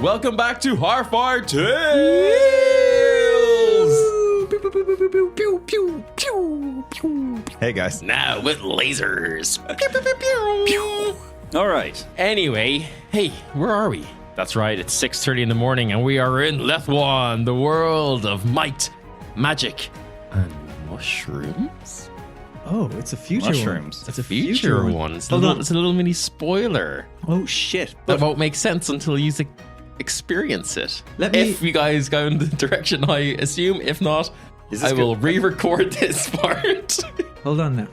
welcome back to Harfar Tales! Hey guys. Now with lasers. Pew, pew, pew, pew. All right. Anyway, hey, where are we? That's right, it's 6:30 in the morning and we are in Lethwan, the world of might, magic, and mushrooms. Oh, it's a future Mushrooms. one. It's a future one. It's a little mini spoiler. Oh, shit. That won't make sense until you experience it. Let me- If you guys go in the direction I assume, if not, I will re-record this part. Hold on now.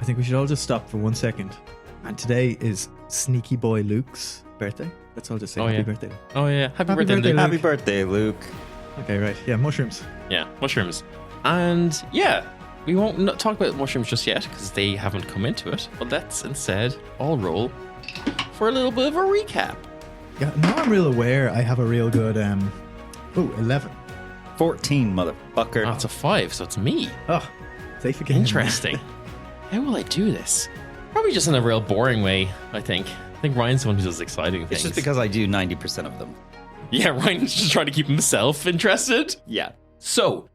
I think we should all just stop for 1 second. And today is Sneaky Boy Luke's birthday. Let's all just say happy birthday. Oh yeah, happy birthday, birthday, Luke. Happy birthday, Luke. Okay, right. Yeah, mushrooms. Yeah, mushrooms. And yeah, we won't talk about mushrooms just yet because they haven't come into it. But let's instead all roll for a little bit of a recap. Yeah, now I'm real aware I have a real good 11. 14, motherfucker. Oh, it's a 5, so it's me. Oh, safe again. Interesting. How will I do this? Probably just in a real boring way, I think. I think Ryan's the one who does exciting things. It's just because I do 90% of them. Yeah, Ryan's just trying to keep himself interested. Yeah. So,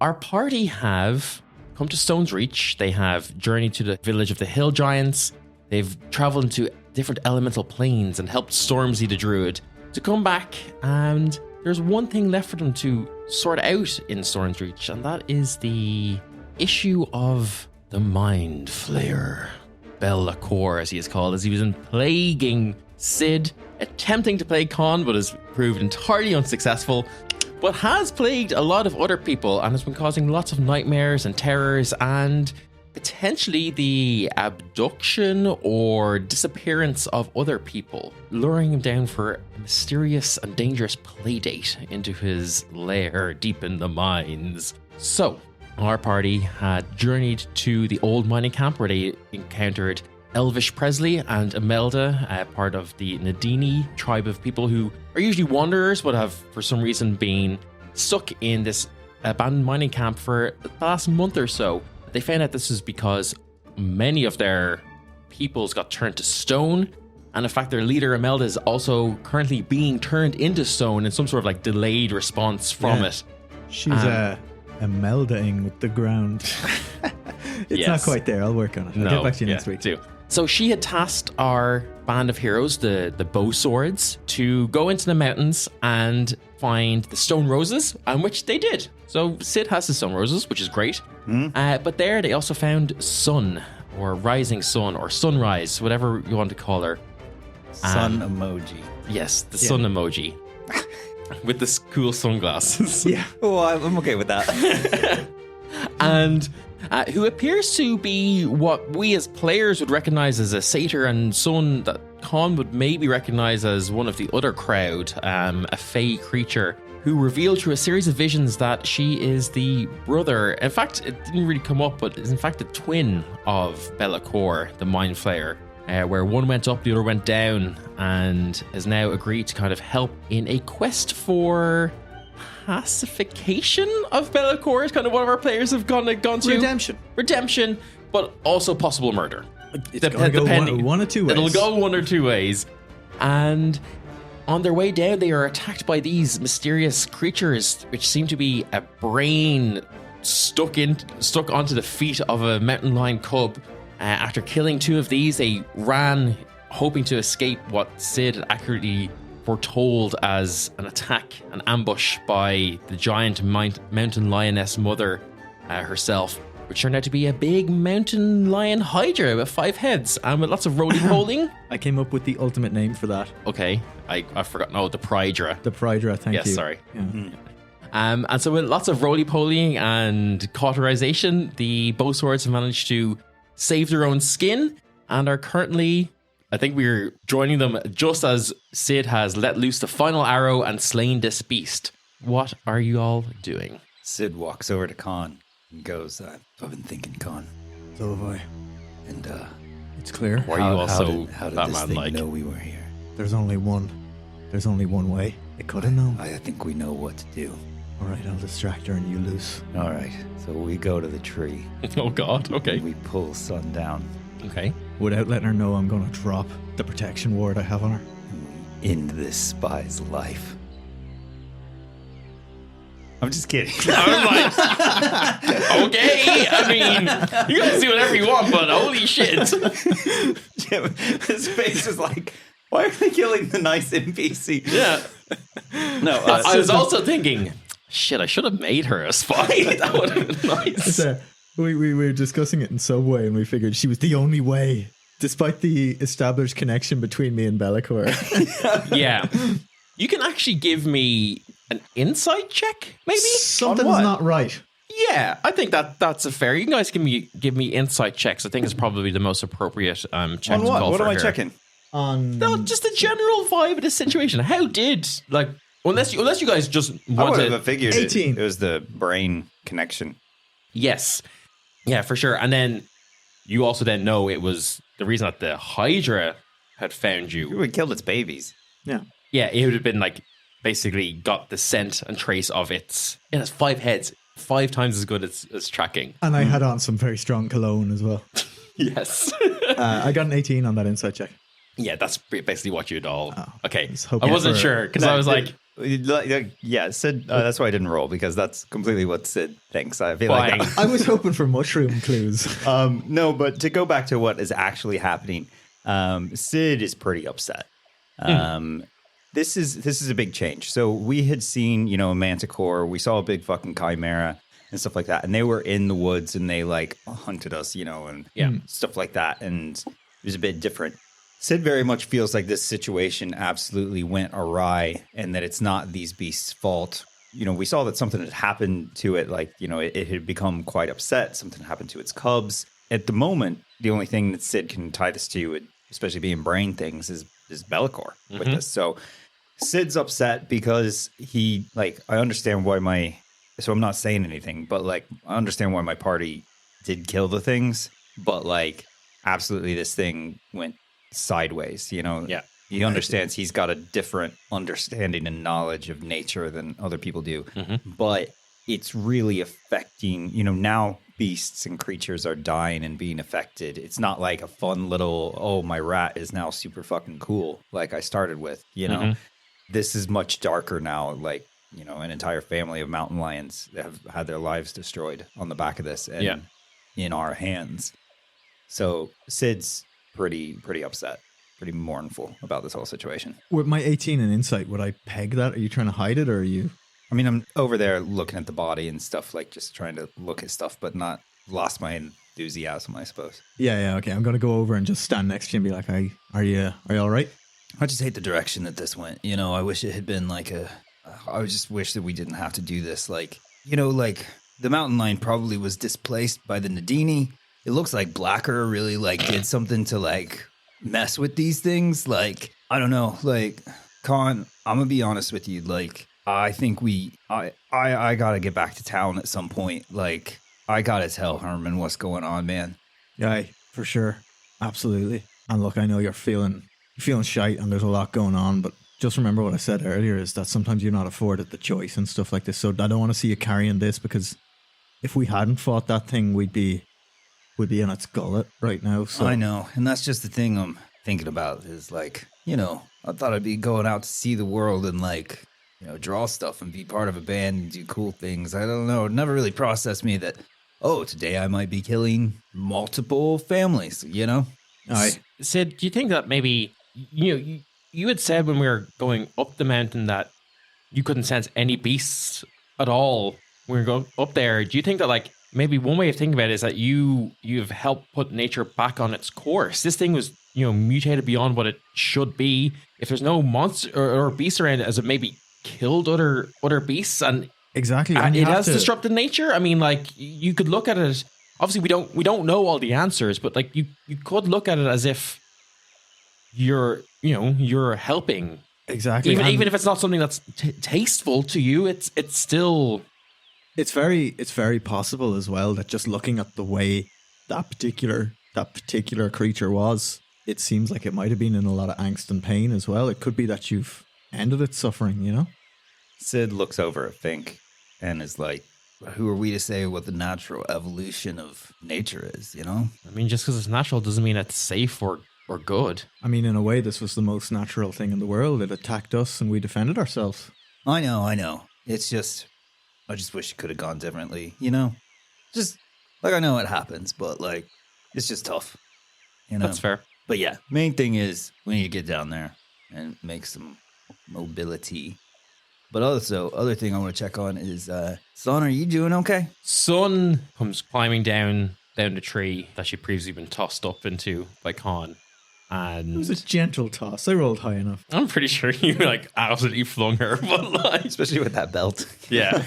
our party have come to Stone's Reach. They have journeyed to the village of the Hill Giants. They've traveled into different elemental planes and helped Stormzy the Druid to come back. And there's one thing left for them to sort out in Stone's Reach, and that is the issue of the Mind Flayer. Be'lakor, as he is called, as he was plaguing Sid, attempting to plague Khan, but has proved entirely unsuccessful, but has plagued a lot of other people and has been causing lots of nightmares and terrors and potentially the abduction or disappearance of other people, luring him down for a mysterious and dangerous playdate into his lair deep in the mines. So, our party had journeyed to the old mining camp where they encountered Elvish Presley and Imelda, part of the Nadini tribe of people who are usually wanderers but have for some reason been stuck in this abandoned mining camp for the last month or so. They found out this is because many of their peoples got turned to stone, and in fact their leader Imelda is also currently being turned into stone in some sort of like delayed response from it. She's melding with the ground. It's not quite there. I'll work on it. I'll get back to you next week. Too. So she had tasked our band of heroes, the bow swords, to go into the mountains and find the stone roses, and which they did. So Sid has the stone roses, which is great. But there they also found sun, or rising sun, or sunrise, whatever you want to call her. Sun emoji. Yes, the sun emoji. With the cool sunglasses. Yeah. Oh, I'm okay with that. And who appears to be what we as players would recognize as a satyr, and someone that Khan would maybe recognize as one of the other crowd, a fey creature, who revealed through a series of visions that she is the brother. In fact, it didn't really come up, but is in fact the twin of Be'lakor, the Mind Flayer. Where one went up, the other went down, and has now agreed to kind of help in a quest for pacification of Be'lakor. Is kind of one of our players have gone to redemption, but also possible murder. It's gonna go one or two ways. It'll go one or two ways, and on their way down, they are attacked by these mysterious creatures, which seem to be a brain stuck onto the feet of a mountain lion cub. After killing two of these, they ran, hoping to escape what Sid had accurately foretold as an attack, an ambush by the giant mountain lioness mother herself, which turned out to be a big mountain lion hydra with 5 heads and with lots of roly-poling. I came up with the ultimate name for that. Okay, I've forgotten. Oh, the Prydra. The Prydra, thank you. Yes, sorry. Yeah. Mm-hmm. And so with lots of roly-poling and cauterization, the bow swords have managed to save their own skin and are currently, I think we're joining them just as Sid has let loose the final arrow and slain this beast. What are you all doing? Sid walks over to Khan and goes, I've been thinking, Khan. So have I. And it's clear. Why are you also how did that this man thing like? know we were here? There's only one way. It could have known. I think we know what to do. All right, I'll distract her and you loose. All right, so we go to the tree. Oh God, okay. And we pull Sun down. Okay. Without letting her know I'm going to drop the protection ward I have on her. end this spy's life. I'm just kidding. I'm like, okay. I mean, you guys do whatever you want, but holy shit. Jim, his face is like, why are they killing the nice NPC? Yeah. No, I was also thinking, shit, I should have made her a spy. That would have been nice. We were discussing it in Subway, and we figured she was the only way, despite the established connection between me and Bellicor. Yeah. You can actually give me an insight check, maybe? Something's not right. Yeah, I think that's a fair. You guys give me insight checks. I think it's probably the most appropriate check on to what? call What for am I here. checking? No, just the general vibe of the situation. How did, like, unless you guys just I would wanted... have figured 18. it was the brain connection. Yes. Yeah, for sure. And then you also then know it was the reason that the Hydra had found You you. would kill its babies. Yeah. Yeah, it would have been like basically got the scent and trace of its... It has 5 heads, 5 times as good as tracking. And I had on some very strong cologne as well. Yes. I got an 18 on that insight check. Yeah, that's basically what you'd all... Okay, was hoping I wasn't for- sure because I was like... Yeah, Sid. That's why I didn't roll, because that's completely what Sid thinks. I feel like Fine. I was hoping for mushroom clues. no, but to go back to what is actually happening, Sid is pretty upset. This is a big change. So we had seen, a manticore. We saw a big fucking chimera and stuff like that, and they were in the woods and they like hunted us, and stuff like that, and it was a bit different. Sid very much feels like this situation absolutely went awry, and that it's not these beasts' fault. We saw that something had happened to it, like, it had become quite upset. Something happened to its cubs. At the moment, the only thing that Sid can tie this to, especially being brain things, is Bellicor with this. So Sid's upset because I understand why so I'm not saying anything, but I understand why my party did kill the things, but absolutely this thing went sideways, Yeah. He understands he's got a different understanding and knowledge of nature than other people do, but it's really affecting, now beasts and creatures are dying and being affected. It's not like a fun little, my rat is now super fucking cool, like I started with, This is much darker now, an entire family of mountain lions have had their lives destroyed on the back of this and in our hands. So Sid's pretty upset, pretty mournful about this whole situation. With my 18 in insight, would I peg that? Are you trying to hide it, or are you... I mean, I'm over there looking at the body and stuff, just trying to look at stuff, but not lost my enthusiasm, I suppose. Yeah, okay. I'm going to go over and just stand next to you and be like, "Hey, are you all right?" I just hate the direction that this went. I wish it had been I just wish that we didn't have to do this. The mountain lion probably was displaced by the Nadini. It looks like Blacker really did something to mess with these things. I don't know. Con, I'm gonna be honest with you. I think I gotta get back to town at some point. I gotta tell Herman what's going on, man. Yeah, for sure. Absolutely. And look, I know you're feeling shite and there's a lot going on, but just remember what I said earlier is that sometimes you're not afforded the choice and stuff like this. So I don't want to see you carrying this, because if we hadn't fought that thing, we'd be in its gullet right now. So I know. And that's just the thing I'm thinking about is I thought I'd be going out to see the world and draw stuff and be part of a band and do cool things. I don't know. It never really processed me that, today I might be killing multiple families, Sid, do you think that maybe, you had said when we were going up the mountain that you couldn't sense any beasts at all when we were going up there. Do you think that maybe one way of thinking about it is that you've helped put nature back on its course? This thing was, mutated beyond what it should be. If there's no monster or beasts around it, as it maybe killed other beasts, and exactly, it has disrupted nature. I mean, you could look at it. Obviously, we don't know all the answers, but you could look at it as if you're helping. Exactly. Even if it's not something that's tasteful to you, it's still. It's very possible as well that just looking at the way that particular creature was, it seems like it might have been in a lot of angst and pain as well. It could be that you've ended its suffering, Sid looks over at Fink and is like, who are we to say what the natural evolution of nature is, I mean, just because it's natural doesn't mean it's safe or or good. I mean, in a way, this was the most natural thing in the world. It attacked us and we defended ourselves. I know. It's just, I just wish it could have gone differently, you know? Just, like, I know it happens, but, like, it's just tough, you know? That's fair. But yeah, main thing is we need to get down there and make some mobility. But also, other thing I want to check on is, Son, are you doing okay? Sun comes climbing down the tree that she'd previously been tossed up into by Khan. It was a And gentle toss. I rolled high enough. I'm pretty sure you like absolutely flung her, but like, Especially with that belt. yeah.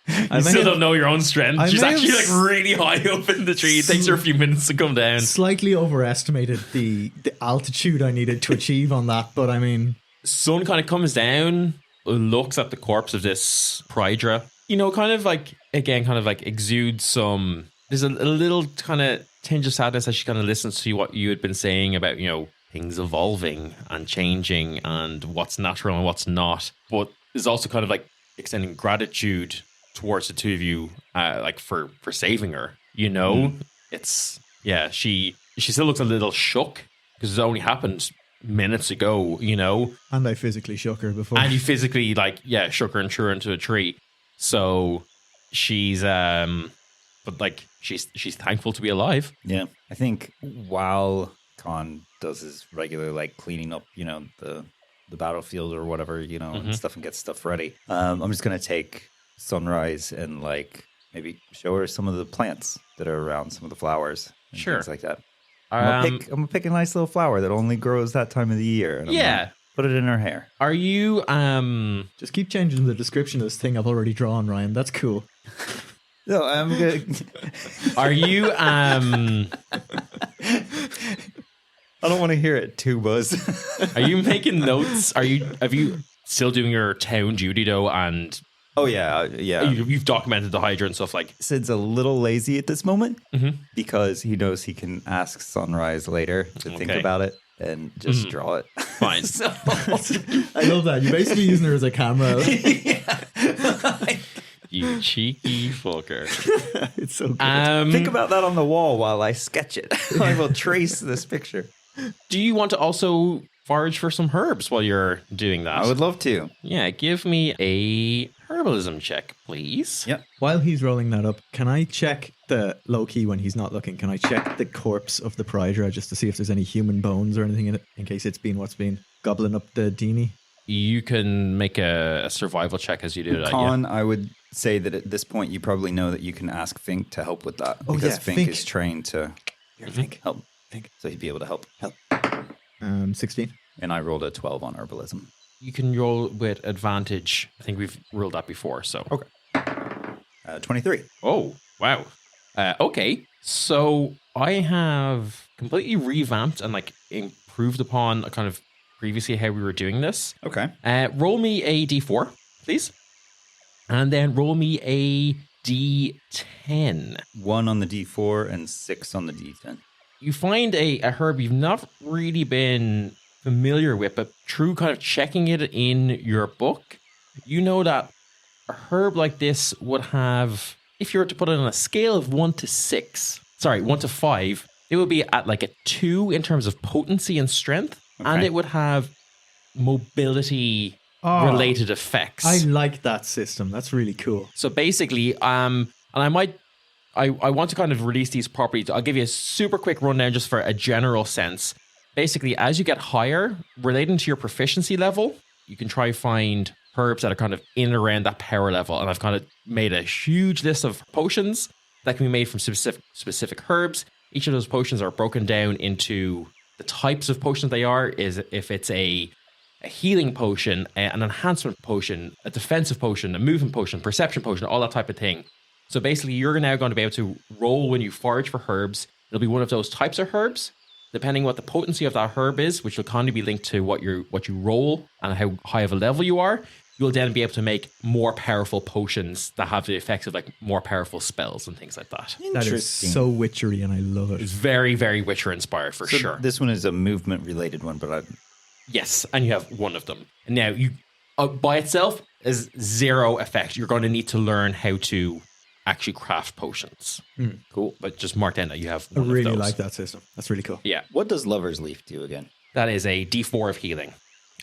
I You still may don't know your own strength. I She's may have actually like really high up in the tree. It takes her a few minutes to come down. slightly overestimated the altitude I needed to achieve on that, but I mean, Sun kind of comes down, looks at the corpse of this Prydra. You know, kind of like, again, kind of like exudes some... There's a little kind of tinge of sadness as she kind of listens to what you had been saying about, you know, things evolving and changing and what's natural and what's not. But there's also kind of like extending gratitude towards the two of you, like for saving her. You know, It's, yeah, she still looks a little shook because it only happened minutes ago, you know. and I physically shook her before. And you physically, like, yeah, shook her and threw her into a tree. So she's, but like, she's thankful to be alive. Yeah. I think while Khan does his regular, like, cleaning up, you know, the battlefield or whatever, you know, and stuff and get stuff ready, I'm just going to take Sunrise and, like, maybe show her some of the plants that are around, some of the flowers and Sure. things like that. I'm gonna pick a nice little flower that only grows that time of the year. And I'm Yeah. gonna put it in her hair. Are you, Just keep changing the description of this thing I've already drawn, Ryan. That's cool. No, I'm good. are you, I don't want to hear it too, Buzz. are you making notes? Have you still doing your town duty though? And Oh yeah. you've documented the Hydra and stuff like, Sid's a little lazy at this moment because he knows he can ask Sunrise later to think Okay. about it and just draw it. fine. I love that. You're basically using her as a camera. You cheeky fucker. It's so good. Think about that on the wall while I sketch it. I will trace this picture. Do you want to also forage for some herbs while you're doing that? I would love to. Yeah, give me a herbalism check, please. Yep. While he's rolling that up, can I check the low key when he's not looking? Can I check the corpse of the Prydra just to see if there's any human bones or anything in it, in case it's been what's been gobbling up the Dini? You can make a survival check as you do that. Con, I would say that at this point you probably know that you can ask Fink to help with that. Oh, because yeah, Fink Fink. is trained to help. Fink. So he'd be able to help. 16. And I rolled a 12 on herbalism. You can roll with advantage. I think we've rolled that before, so. Okay. 23. Oh, wow. Okay, so I have completely revamped and like improved upon kind of previously how we were doing this. Okay. Roll me a d4, please. And then roll me a d10. 1 on the D4 and 6 on the D10. You find a herb you've not really been familiar with, but through kind of checking it in your book, you know that a herb like this would have, if you were to put it on a scale of 1 to 5, it would be at like a 2 in terms of potency and strength, and Okay. it would have mobility Oh. related effects. I like that system. That's really cool. So basically, and I want to kind of release these properties. I'll give you a super quick rundown just for a general sense. Basically, as you get higher, relating to your proficiency level, you can try find herbs that are kind of in and around that power level. And I've kind of made a huge list of potions that can be made from specific herbs. Each of those potions are broken down into the types of potions they are. Is if it's a healing potion, an enhancement potion, a defensive potion, a movement potion, perception potion, all that type of thing. So basically, you're now going to be able to roll when you forage for herbs. It'll be one of those types of herbs, depending what the potency of that herb is, which will kind of be linked to what you roll and how high of a level you are. You'll then be able to make more powerful potions that have the effects of like more powerful spells and things like that. That is Interesting. so witchery, and I love it. It's very, very Witcher inspired for So sure. This one is a movement related one, but Yes, and you have one of them. And now you, by itself, is 0 effect. You're going to need to learn how to actually craft potions. Cool. But just mark down that you have I one really of those. like that system. That's really cool. Yeah, What does Lover's Leaf do again? that is a D4 of healing,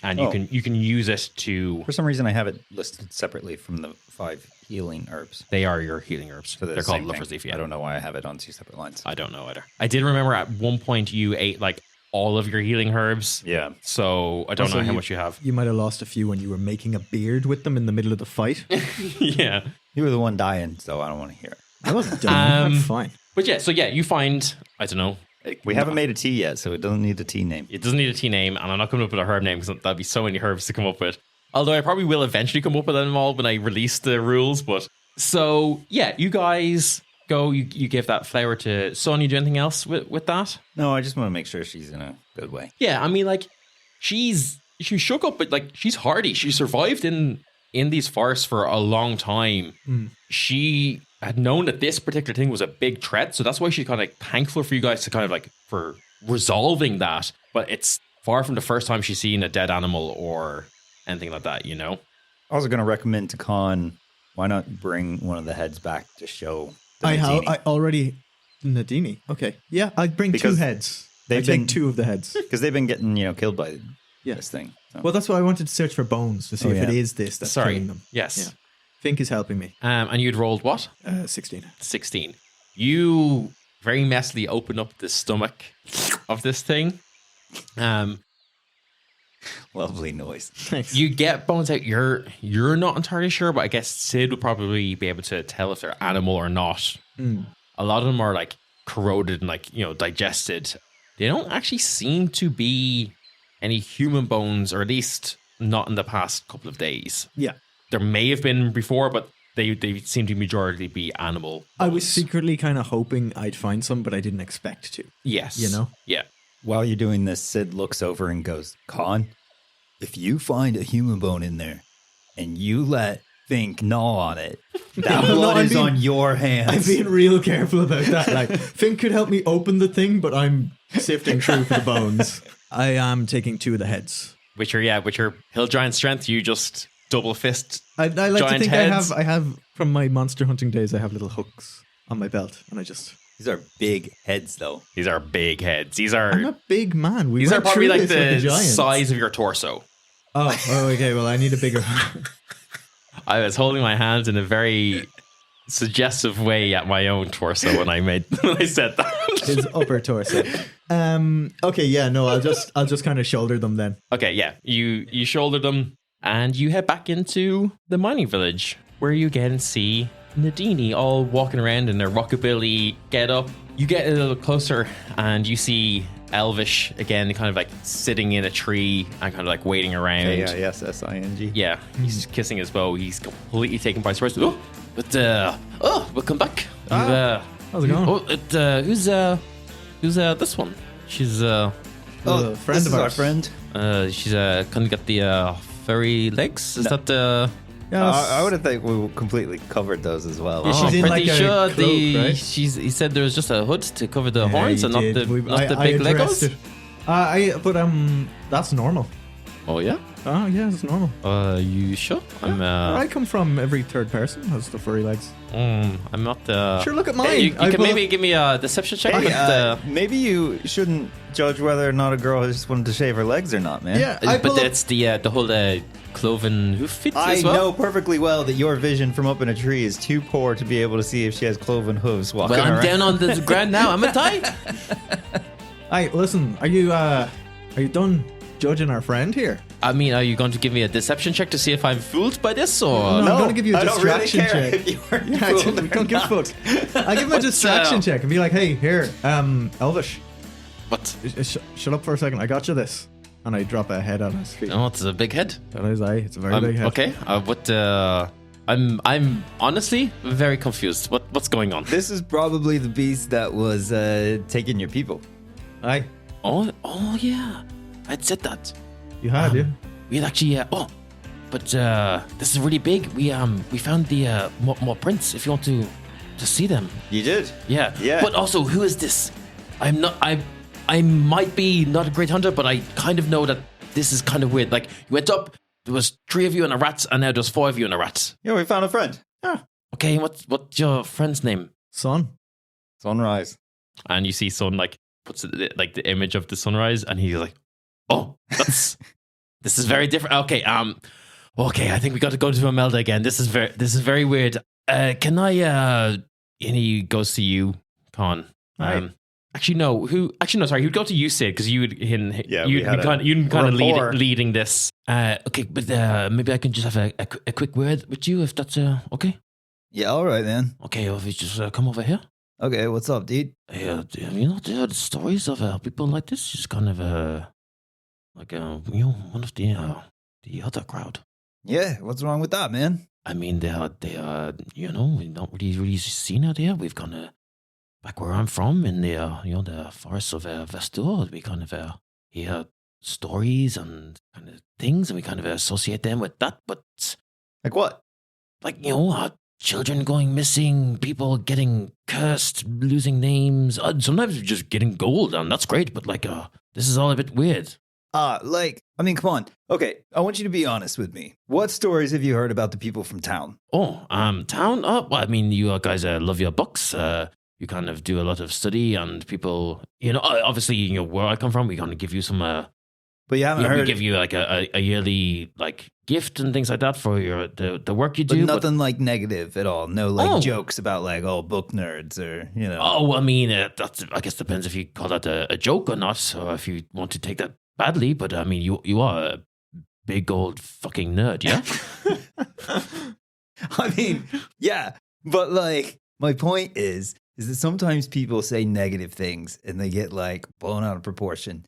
and Oh. you can use it to. For some reason, I have it listed separately from the 5 healing herbs. They are your healing herbs. So They're the called same Lover's thing. Leaf. Yeah. I don't know why I have it on 2 separate lines. I don't know either. I did remember at one point you ate like all of your healing herbs. Yeah. So I don't Also, know how much you have. You might have lost a few when you were making a beard with them in the middle of the fight. Yeah. You were the one dying, so I don't want to hear it. I wasn't done. I'm fine. But yeah, so yeah, you find, I don't know. We haven't made a tea yet, so it doesn't need a tea name. It doesn't need a tea name, and I'm not coming up with a herb name because that'd be so many herbs to come up with. Although I probably will eventually come up with them all when I release the rules. But so yeah, you guys go, you give that flower to Son. You do anything else with that? No, I just want to make sure she's in a good way. Yeah, I mean, like, she's shook up, but like she's hardy. She survived in these forests for a long time. She had known that this particular thing was a big threat, so that's why she's kind of like thankful for you guys to kind of like for resolving that. But it's far from the first time she's seen a dead animal or anything like that, you know? I was going to recommend to Khan, why not bring one of the heads back to show the I Nadini? already Nadini. Okay, yeah, I'd bring Because 2 heads. they've I'd take been- 2 of the heads. Because they've been getting, killed by Yeah. this thing. So. Well, that's why I wanted to search for bones to see Oh, if it yeah. is this that's Sorry. killing them. Yes. Yeah. Fink is helping me. And you'd rolled what? 16. 16. You very messily open up the stomach of this thing. Lovely noise. Thanks. You get bones out. You're not entirely sure, but I guess Sid would probably be able to tell if they're animal or not. A lot of them are like corroded and like, digested. They don't actually seem to be any human bones, or at least not in the past couple of days. Yeah. There may have been before, but they seem to majority be animal bones. I was secretly kind of hoping I'd find some, but I didn't expect to. Yes. Yeah. While you're doing this, Sid looks over and goes, Khan, if you find a human bone in there and you let Fink gnaw on it, that No, blood I'm is being- on your hands. I'm being real careful about that. Like, Fink could help me open the thing, but I'm sifting through for the bones. I am taking 2 of the heads. With your hill giant strength, you just double fist. I like to Giant think heads. I have from my monster hunting days. I have little hooks on my belt, and I just. These are big heads, though. These are big heads. These I'm are a big man. We these are went probably through like this with the giants. size of your torso. Oh, okay. Well, I need a bigger. I was holding my hands in a very suggestive way at my own torso when I said that. His upper torso. Okay. Yeah. No. I'll just kind of shoulder them then. Okay, yeah. You shoulder them and you head back into the mining village where you again see Nadini all walking around in their rockabilly get up. You get a little closer and you see Elvish again, kind of like sitting in a tree and kind of like waiting around. K-I-S-S-I-N-G. Yeah, he's kissing his bow. He's completely taken by surprise. Welcome back. How's it going? Who's this one? She's friend this of is our ours. friend. she's kind of got the furry legs. Is that the? Yeah, I would have thought we completely covered those as well. Yeah, she's in pretty like a sure cloak, right? he said there was just a hood to cover the Yeah, horns you and not did. the I big addressed Legos. it. But that's normal. Oh yeah. Oh yeah, it's normal. You sure? I'm I come from every third person has the furry legs. I'm not the. Sure, look at mine. Hey, you I can pull maybe give me a deception check. Hey, with the, maybe you shouldn't judge whether or not a girl just wanted to shave her legs or not, man. Yeah, I but pull up- that's the whole cloven hoof fit I as well. know perfectly well that your vision from up in a tree is too poor to be able to see if she has cloven hooves walking Well, I'm around. down on the ground now. I'm a tie. Hey, listen, are you done judging our friend here? I mean, are you going to give me a deception check to see if I'm fooled by this, or No, I'm gonna give you a I don't really distraction care check. if you are Yeah, fooled I or don't give a not. fuck. I'll give him a distraction check and be like, hey, here, Elvish, what? shut up for a second. I got you this. And I drop a head on his feet. Oh, it's a big head. That is it's a very big head. Okay. I'm honestly very confused. What's going on? This is probably the beast that was taking your people. Aye, Oh yeah, I'd said that. you had, yeah. We had actually. But this is really big. We found the more prints. If you want to see them. You did? Yeah. Yeah. But also, who is this? I'm not. I might be not a great hunter, but I kind of know that this is kind of weird. Like, you went up, there was 3 of you and a rat, and now there's 4 of you and a rat. Yeah, we found a friend. Okay, what's your friend's name? Son. Sunrise. And you see Sun like puts like the image of the sunrise, and he's like, "Oh, this is very different." Okay, okay, I think we got to go to Imelda again. This is very weird. Can I? And he goes to you, Con. Right. Actually, no. Sorry, he'd go to you, Sid, because you'd kind of leading this. Okay, but maybe I can just have a quick word with you, if that's okay. Yeah, all right, man. Okay, if you just come over here. Okay, what's up, dude? Yeah, you know, the stories of people like this is kind of one of the other crowd. Yeah, what's wrong with that, man? I mean, they are we don't really seen out here. We've kind of back where I'm from in the forests of Vestur. We kind of hear stories and kind of things, and we kind of associate them with that. But Like what? like children going missing, people getting cursed, losing names. Sometimes just getting gold, and that's great. But this is all a bit weird. Come on. Okay, I want you to be honest with me. What stories have you heard about the people from town? Oh, town. Oh, well, I mean, you guys love your books. You kind of do a lot of study, and people, obviously, where I come from, we kind of give you some. But you haven't heard. We give you like a yearly gift and things like that for the work you do. But nothing negative at all. No jokes about book nerds or Oh, well, I mean, that I guess depends if you call that a joke or not, or if you want to take that badly. But I mean, you are a big old fucking nerd, yeah. I mean, yeah, but my point is that sometimes people say negative things and they get blown out of proportion,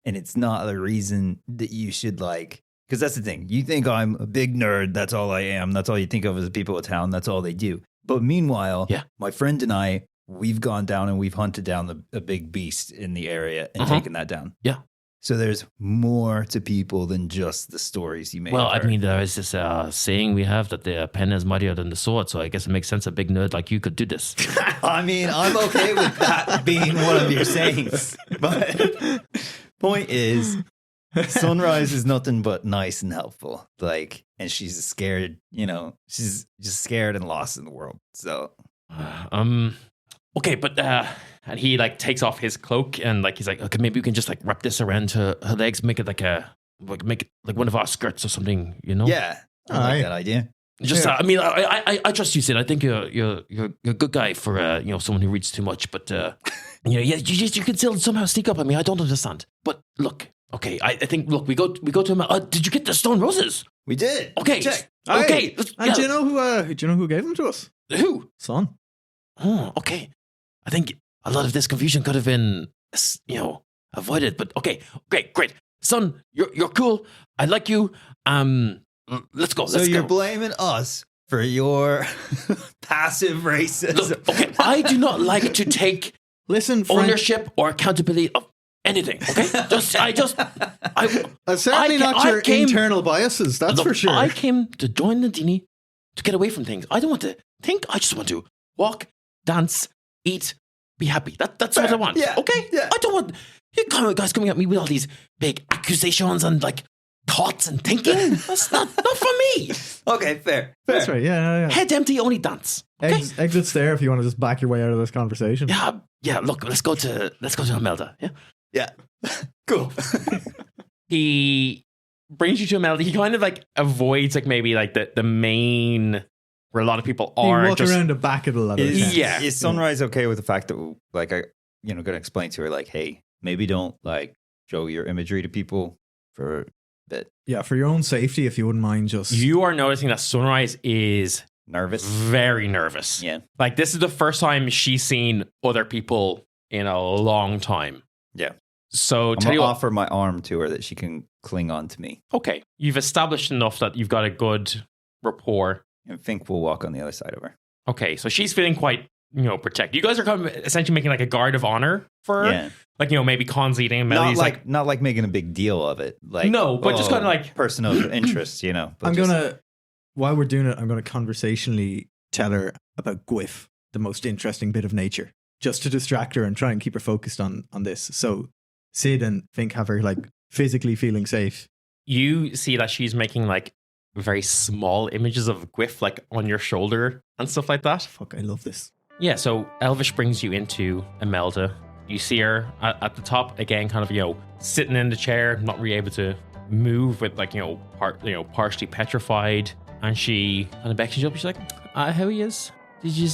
and it's not the reason that you should because that's the thing. You think I'm a big nerd. That's all I am. That's all you think of as the people of town. That's all they do. But meanwhile, my friend and I, we've gone down and we've hunted down a big beast in the area and taken that down. Yeah. So there's more to people than just the stories you make. Well, I mean, there is this saying we have that the pen is mightier than the sword. So I guess it makes sense a big nerd like you could do this. I mean, I'm okay with that being one of your sayings. But point is, Sunrise is nothing but nice and helpful. And she's scared, she's just scared and lost in the world. So, okay, but and he takes off his cloak and he's like, okay, maybe we can just wrap this around her legs, make it make it one of our skirts or something, Yeah, I like that idea. Just, I mean, I trust you, Sid. I think you're a good guy for someone who reads too much, but you can still somehow sneak up. I mean, I don't understand. But look, okay, I think we go to him. Did you get the stone roses? We did. Okay, check. Okay. And do you know who gave them to us? Who? Son. Oh, okay. I think a lot of this confusion could have been, avoided. But okay, great. Son, you're cool. I like you. Let's go. So you're blaming us for your passive racism. Look, okay, I do not like to take ownership or accountability of anything. Okay, certainly not your internal biases. That's for sure. I came to join the Dini to get away from things. I don't want to think. I just want to walk, dance, eat, be happy. That's what I want. Yeah. Okay. Yeah. I don't want you guys coming at me with all these big accusations and thoughts and thinking. That's not for me. Okay, fair. That's right. Yeah. Head empty, only dance. Okay? Exit's there if you want to just back your way out of this conversation. Yeah. Look, let's go to Imelda. Yeah. Yeah. Cool. He brings you to Imelda. He kind of avoids maybe the main where a lot of people are. You walk around the back of the ladder. Is Sunrise okay with the fact that I going to explain to her hey, maybe don't show your imagery to people for a bit. Yeah, for your own safety, if you wouldn't mind just... You are noticing that Sunrise is... nervous? Very nervous. Yeah. This is the first time she's seen other people in a long time. Yeah. So I'm going to offer my arm to her that she can cling on to me. Okay. You've established enough that you've got a good rapport. And Fink will walk on the other side of her. Okay, so she's feeling quite, protected. You guys are kind of essentially making a guard of honor for her. Yeah. Maybe Khan's eating and Melly's not making a big deal of it. No, but just kind of person of interest, But while we're doing it, I'm going to conversationally tell her about Gwyff, the most interesting bit of nature, just to distract her and try and keep her focused on this. So Sid and Fink have her physically feeling safe. You see that she's making very small images of Gwyff like on your shoulder and stuff like that. Fuck, I love this. Yeah, so Elvish brings you into Imelda. You see her at the top again, kind of, sitting in the chair, not really able to move, with like, partially petrified. And she kind of beckons you up. She's like, how he is? Did you,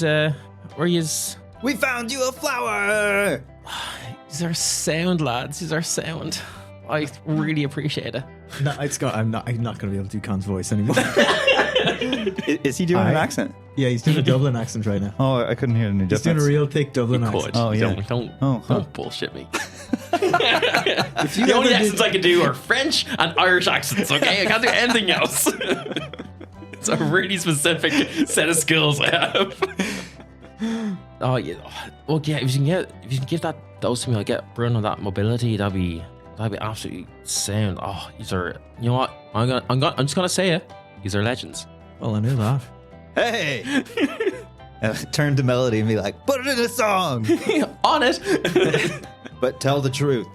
where he is? We found you a flower! He's our sound, lads. He's our sound. I really appreciate it. No, I'm not going to be able to do Khan's voice anymore. Is he doing an accent? Yeah, he's doing a Dublin accent right now. Oh, I couldn't hear any difference. He's doing a real thick Dublin accent. Oh, yeah. Don't bullshit me. The only accents I can do are French and Irish accents, okay? I can't do anything else. It's a really specific set of skills I have. Oh, yeah. Well, yeah, if you can give those to me, I'll get Bruno that mobility. That'd be absolutely sound. Oh, these are, you know what? I'm just gonna say it. These are legends. Well, I knew that. Hey! Turn to Melody and be like, put it in a song! On it! But tell the truth.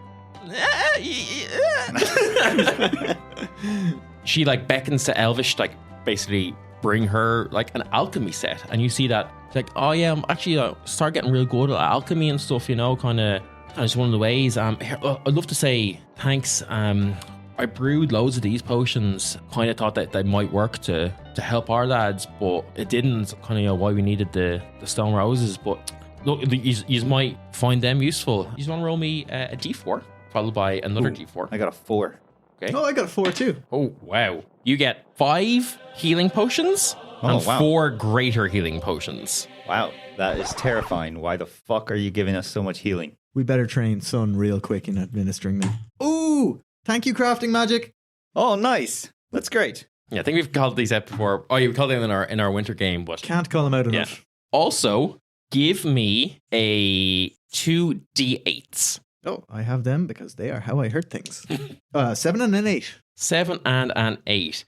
She like beckons to Elvish, like basically bring her like an alchemy set, and you see that she's like, oh yeah, I'm actually start getting real good at alchemy and stuff, kind of just one of the ways. Here, I'd love to say thanks. I brewed loads of these potions, kind of thought that they might work to help our lads, but it didn't. Kind of why we needed the stone roses. But look, you might find them useful. You just want to roll me a d4 followed by another d4. I got a 4. Okay. Oh, I got a 4 too. Oh wow! You get 5 healing potions and 4 greater healing potions. Wow, that is terrifying. Why the fuck are you giving us so much healing? We better train Sun real quick in administering them. Ooh! Thank you, crafting magic. Oh, nice. That's great. Yeah, I think we've called these out before. Oh, you called them in our winter game, but Can't call them out enough. Yeah. Also, give me a 2d8s. Oh, I have them because they are how I hurt things. 7 and an 8. 7 and an 8.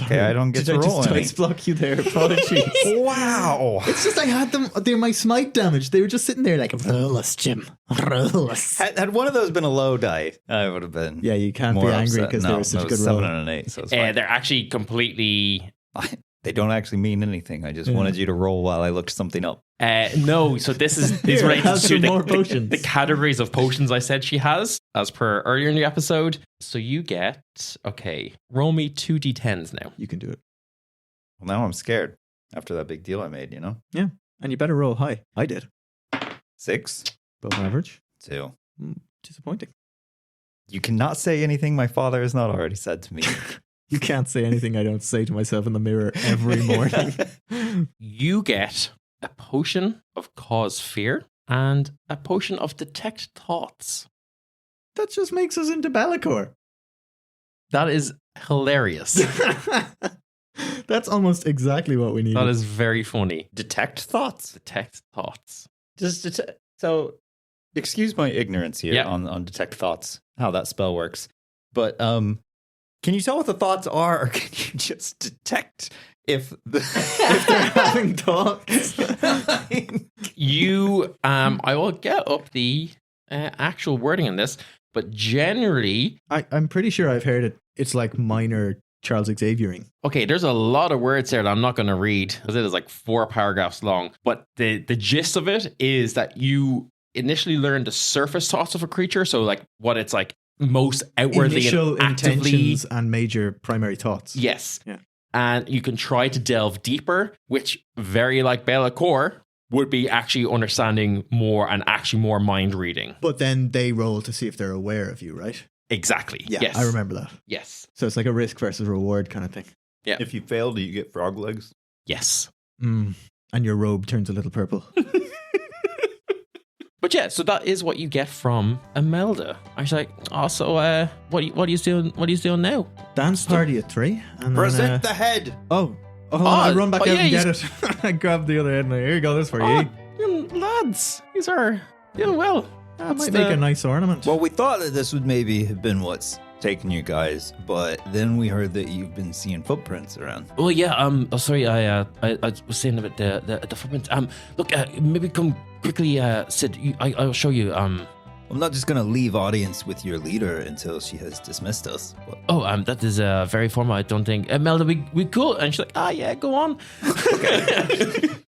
Okay, I don't get to roll Did I just any. dice block you there? Apologies. Wow. It's just I had them. They're my smite damage. They were just sitting there like, roll us, Jim. Roll us. Had one of those been a low die, I would have been. Yeah, you can't more be angry upset. because No, they were such it a was good 7 roll. and an 8, so it's fine. They're actually completely... They don't actually mean anything. I just wanted you to roll while I looked something up. No, so this Here, relates have to some more potions. the categories of potions I said she has, as per earlier in the episode. So you get, roll me 2d10s now. You can do it. Well, now I'm scared after that big deal I made, Yeah, and you better roll high. I did. 6, Above average. 2. Disappointing. You cannot say anything my father has not already said to me. You can't say anything I don't say to myself in the mirror every morning. You get a potion of cause fear and a potion of detect thoughts. That just makes us into Be'lakor. That is hilarious. That's almost exactly what we need. That is very funny. Detect thoughts. Detect thoughts. So, excuse my ignorance here Yeah. on detect thoughts, how that spell works. But can you tell what the thoughts are, or can you just detect if they're having thoughts? I will get up the actual wording in this, but generally, I'm pretty sure I've heard it. It's like minor Charles Xaviering. okay, there's a lot of words there that I'm not going to read because it is like 4 paragraphs long. But the gist of it is that you initially learn the surface thoughts of a creature, so like what it's like most outwardly Initial and actively. intentions and major primary thoughts. Yes. Yeah. And you can try to delve deeper, which very like Be'lakor would be actually understanding more and actually more mind reading. But then they roll to see if they're aware of you, right? Exactly. Yeah, Yes. I remember that. Yes. So it's like a risk versus reward kind of thing. Yeah. If you fail, do you get frog legs? Yes. And your robe turns a little purple. But yeah, so that is what you get from Imelda. I was like, oh, so what are you doing? What are you doing now? Dance party at 3. And Present then, the head. I run back out yeah, and get it. I grab the other end. And here you go. This for you. Lads, these are doing well. That might make a nice ornament. Well, we thought that this would maybe have been what's taken you guys, but then we heard that you've been seeing footprints around. Oh yeah. Oh, sorry. I was saying about the footprints. Look. Maybe come quickly, Sid. I'll show you. Well, I'm not just going to leave audience with your leader until she has dismissed us. But... Oh, that is very formal. I don't think. Melda, we cool. And she's like, yeah, go on.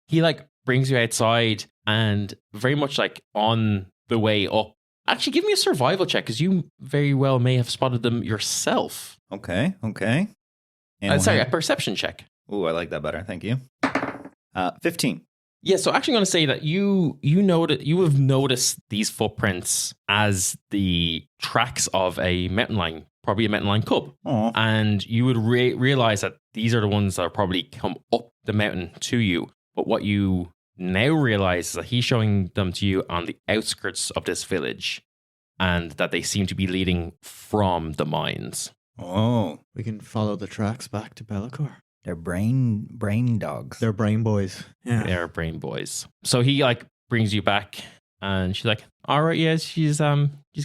He like brings you outside and very much like on the way up. Actually, give me a survival check because you very well may have spotted them yourself. Okay. Sorry, a perception check. Oh, I like that better. Thank you. 15. Yeah, so actually, I'm going to say that you have noticed these footprints as the tracks of a mountain lion, probably a mountain lion cub. Aww. And you would realize that these are the ones that probably come up the mountain to you. But what you now realize is that he's showing them to you on the outskirts of this village, and that they seem to be leading from the mines. Oh, We can follow the tracks back to Bellicor. they're brain dogs. They're brain boys. Yeah. They're brain boys. So he like brings you back, and she's like, "All right, yeah, she's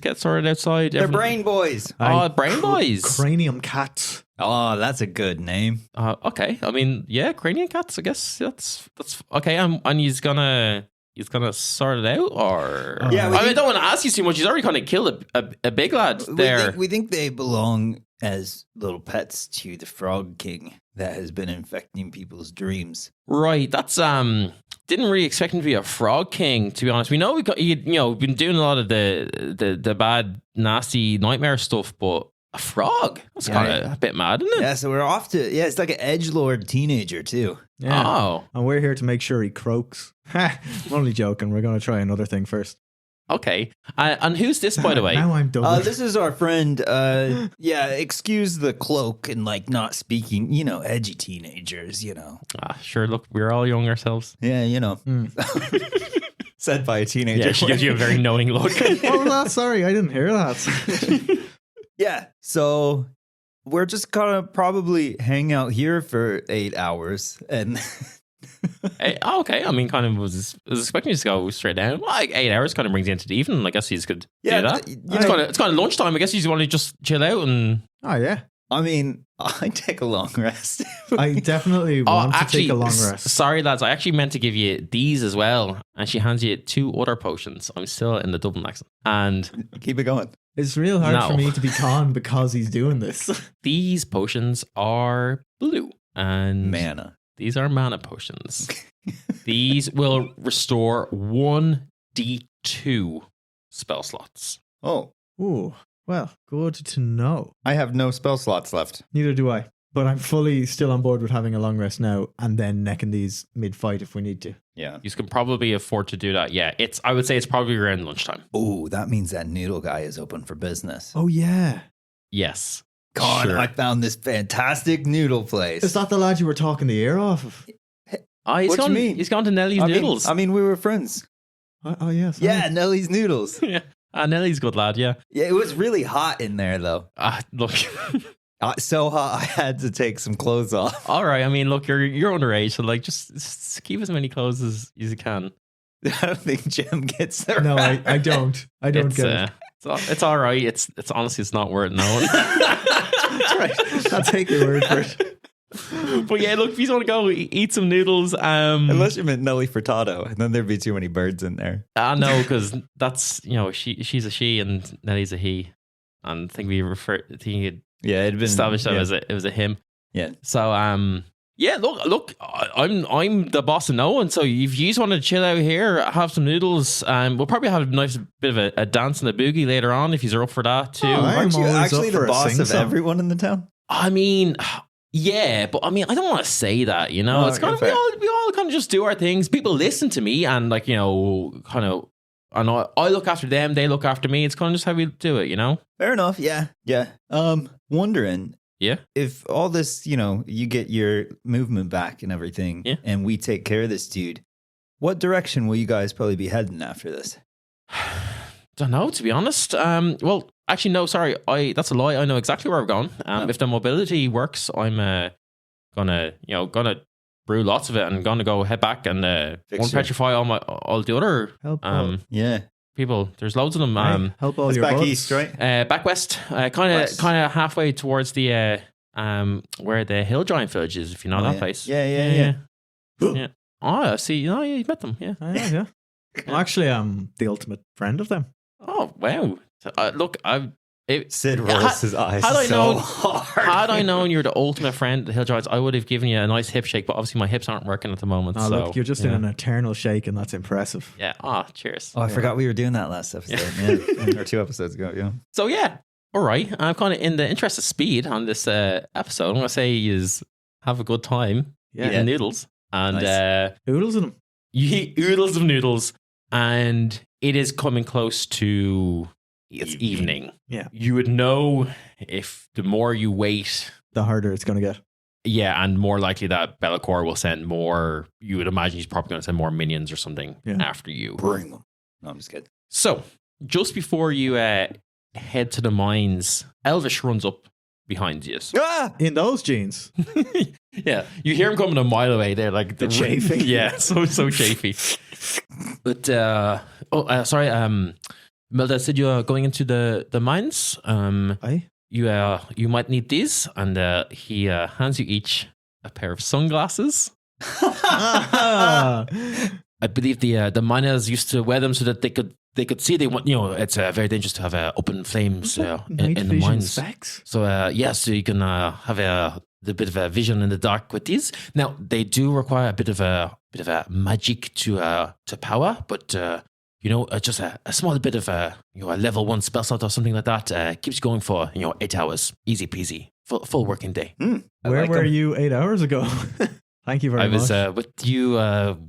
get sorted outside." They're brain boys. Oh, brain boys. Cranium cats. Oh, that's a good name. Okay. I mean, yeah, cranium cats. I guess that's okay. And he's gonna sort it out, or Yeah, I don't want to ask you too much. He's already kind of killed a big lad there. We think they belong as little pets to the Frog King that has been infecting people's dreams. Right. That's didn't really expect him to be a frog king, to be honest. We know we've been doing a lot of the bad, nasty nightmare stuff, but a frog? That's kind of a bit mad, isn't it? Yeah, so we're off to it's like an edgelord teenager too. Yeah. Oh. And we're here to make sure he croaks. I'm only joking. We're going to try another thing first. Okay. And who's this, by the way? Now I'm done. This is our friend. Excuse the cloak and like not speaking. Edgy teenagers. Sure. Look, we're all young ourselves. Yeah, said by a teenager. Yeah, she gives you a very knowing look. What was that? Sorry, I didn't hear that. Yeah, so we're just gonna probably hang out here for 8 hours and. Hey, okay. I mean, kind of was expecting you to go straight down. Well, like 8 hours kind of brings you into the evening. I guess you could do that. It's kind of lunchtime. I guess you just want to just chill out and. Oh yeah. I mean, I take a long rest. I definitely want to take a long rest. Sorry, lads. I actually meant to give you these as well. And she hands you 2 other potions. I'm still in the Dublin accent. And keep it going. It's real hard for me to be calm because he's doing this. These potions are blue. And mana. These are mana potions. These will restore 1d2 spell slots. Oh. Ooh. Well, good to know. I have no spell slots left. Neither do I. But I'm fully still on board with having a long rest now and then necking these mid-fight if we need to. Yeah. You can probably afford to do that. Yeah, I would say it's probably around lunchtime. Oh, that means that noodle guy is open for business. Oh, yeah. Yes. God, sure. I found this fantastic noodle place. Is that the lad you were talking the ear off of? What do you mean? He's gone to Nellie's Noodles. I mean, we were friends. Oh, yes. Yeah, Nellie's Noodles. Yeah. Nellie's good lad, yeah. Yeah, it was really hot in there, though. Look. So hot, I had to take some clothes off. All right. I mean, look, you're underage, so like just keep as many clothes as you can. I don't think Jim gets there. No, I don't. I don't get it. It's all right. It's honestly, it's not worth knowing. That's right. I'll take your word for it. But yeah, look, if you want to go eat some noodles, unless you meant Nelly Furtado, and then there'd be too many birds in there. No, because that's she's a she and Nelly's a he, and I think it'd been established that it was a him. Yeah. So yeah, look, I'm the boss of no one. So if you just want to chill out here, have some noodles, we'll probably have a nice bit of a dance and a boogie later on if you're up for that too. Aren't you actually the boss of everyone in the town? I mean. Yeah, but I mean, I don't want to say that, it's kind of, we all kind of just do our things. People listen to me and like, kind of, and I look after them, they look after me. It's kind of just how we do it, Fair enough. Yeah. Yeah. Wondering. Yeah. If all this, you get your movement back and everything, and we take care of this dude, what direction will you guys probably be heading after this? Don't know, to be honest. Well, actually, no, sorry. That's a lie. I know exactly where we're going. If the mobility works, I'm gonna brew lots of it and gonna go head back and petrify all the other people. There's loads of them. Help all your back buds. east, right? Back west, kind of halfway towards the where the hill giant village is. If you know that place. Yeah. Yeah. Oh, I see. You met them. Yeah. Yeah. Well, actually, I'm the ultimate friend of them. Oh, wow. Look, Sid rolls his eyes had I so known- hard. had I known you're the ultimate friend of the Hill Giants, I would have given you a nice hip shake, but obviously my hips aren't working at the moment. Oh, so, look, you're just in an eternal shake, and that's impressive. Yeah. Cheers. Oh, I forgot we were doing that last episode. Yeah. Or 2 episodes ago, yeah. So, yeah. All right. I'm kind of in the interest of speed on this episode. I'm going to say is have a good time eating noodles. And Nice. Oodles in them. you eat oodles of noodles, and it is coming close to it's evening. Yeah. You would know if the more you wait, The harder it's going to get. yeah, and more likely that Be'lakor will send more. You would imagine he's probably going to send more minions or something after you. Bring them. No, I'm just kidding. So, just before you head to the mines, Elvish runs up behind you. Ah! In those jeans. Yeah, you hear him coming a mile away there, like The chafing. Yeah, so chafy. But sorry, Melda said you're going into the mines. Aye. You might need these, and he hands you each a pair of sunglasses. Ah. I believe the miners used to wear them so that they could see. They want, it's very dangerous to have open flames Night in the vision mines. specs. So so you can have the bit of a vision in the dark with these. Now they do require a bit of a magic to power, but just a small bit of a level 1 spell slot or something like that keeps you going for 8 hours, easy peasy, full working day. Where were you 8 hours ago? Thank you very I was much. with you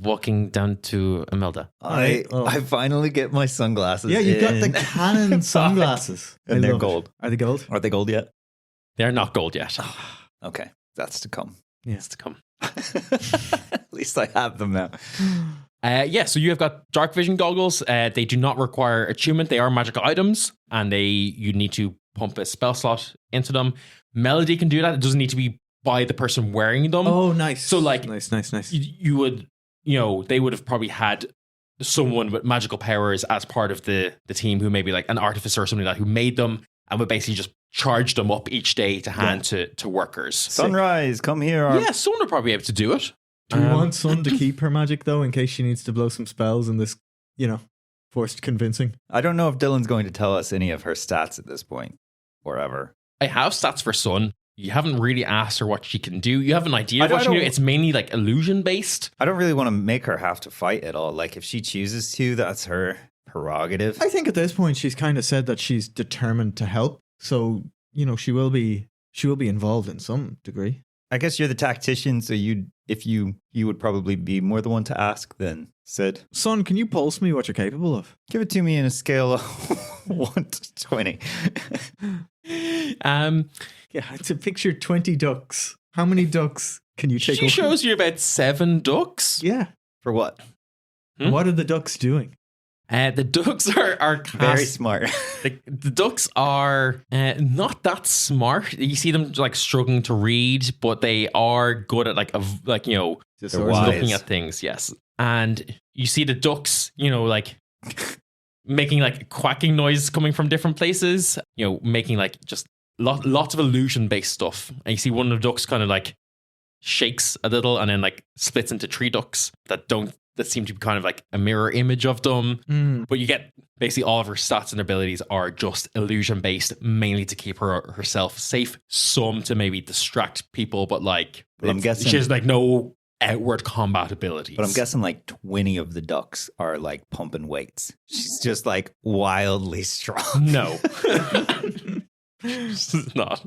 walking down to Imelda. I finally get my sunglasses. Yeah, you got the in. Canon sunglasses. And I they're love it. gold. Are they gold? Are they gold yet? They're not gold yet. Okay, that's to come. It's to come. At least I have them now. So you have got dark vision goggles. They do not require attunement. They are magical items, and you need to pump a spell slot into them. Melody can do that. It doesn't need to be by the person wearing them. Oh, nice. So, like, nice. You would, they would have probably had someone with magical powers as part of the team who maybe like an artificer or something like that who made them and would basically just charge them up each day to hand to workers. Sunrise, come here. Yeah, someone would probably be able to do it. Do we want Sun to keep her magic, though, in case she needs to blow some spells in this, forced convincing? I don't know if Dylan's going to tell us any of her stats at this point or ever. I have stats for Sun. You haven't really asked her what she can do. You have an idea of I what she can do. don't- It's mainly like illusion based. I don't really want to make her have to fight at all. Like, if she chooses to, that's her prerogative. I think at this point she's kind of said that she's determined to help. So, she will be involved in some degree. I guess you're the tactician, so you would probably be more the one to ask than Sid. Son, can you pulse me what you're capable of? Give it to me in a scale of 1 to 20. Yeah, to picture 20 ducks. How many ducks can you take? She shows you about 7 ducks. Yeah. For what? What are the ducks doing? The ducks are cast, Very smart. the ducks are not that smart. You see them like struggling to read, but they are good at They're wise. looking at things. Yes, and you see the ducks, like making like quacking noise coming from different places. Making like just lots of illusion based stuff. And you see one of the ducks kind of like shakes a little, and then like splits into 3 ducks that seem to be kind of like a mirror image of them. But you get basically all of her stats and abilities are just illusion based, mainly to keep herself safe. Some to maybe distract people, but I'm guessing she has like no outward combat abilities. But I'm guessing like 20 of the ducks are like pumping weights. She's just like wildly strong. No. It's not.